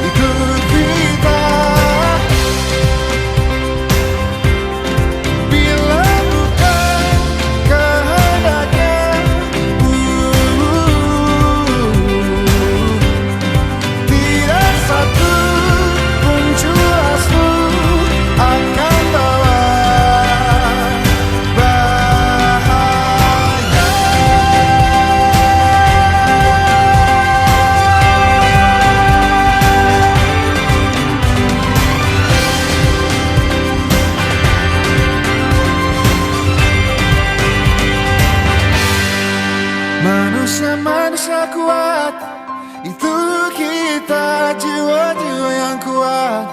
Itu kita. Bila bukan kehendaknya, tidak satu pun juasmu akan bawa bahaya. Manusia-manusia kuat. Itu kita jiwa-jiwa yang kuat.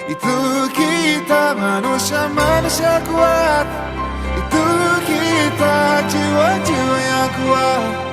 Itu kita manusia-manusia kuat. Itu kita jiwa-jiwa yang kuat.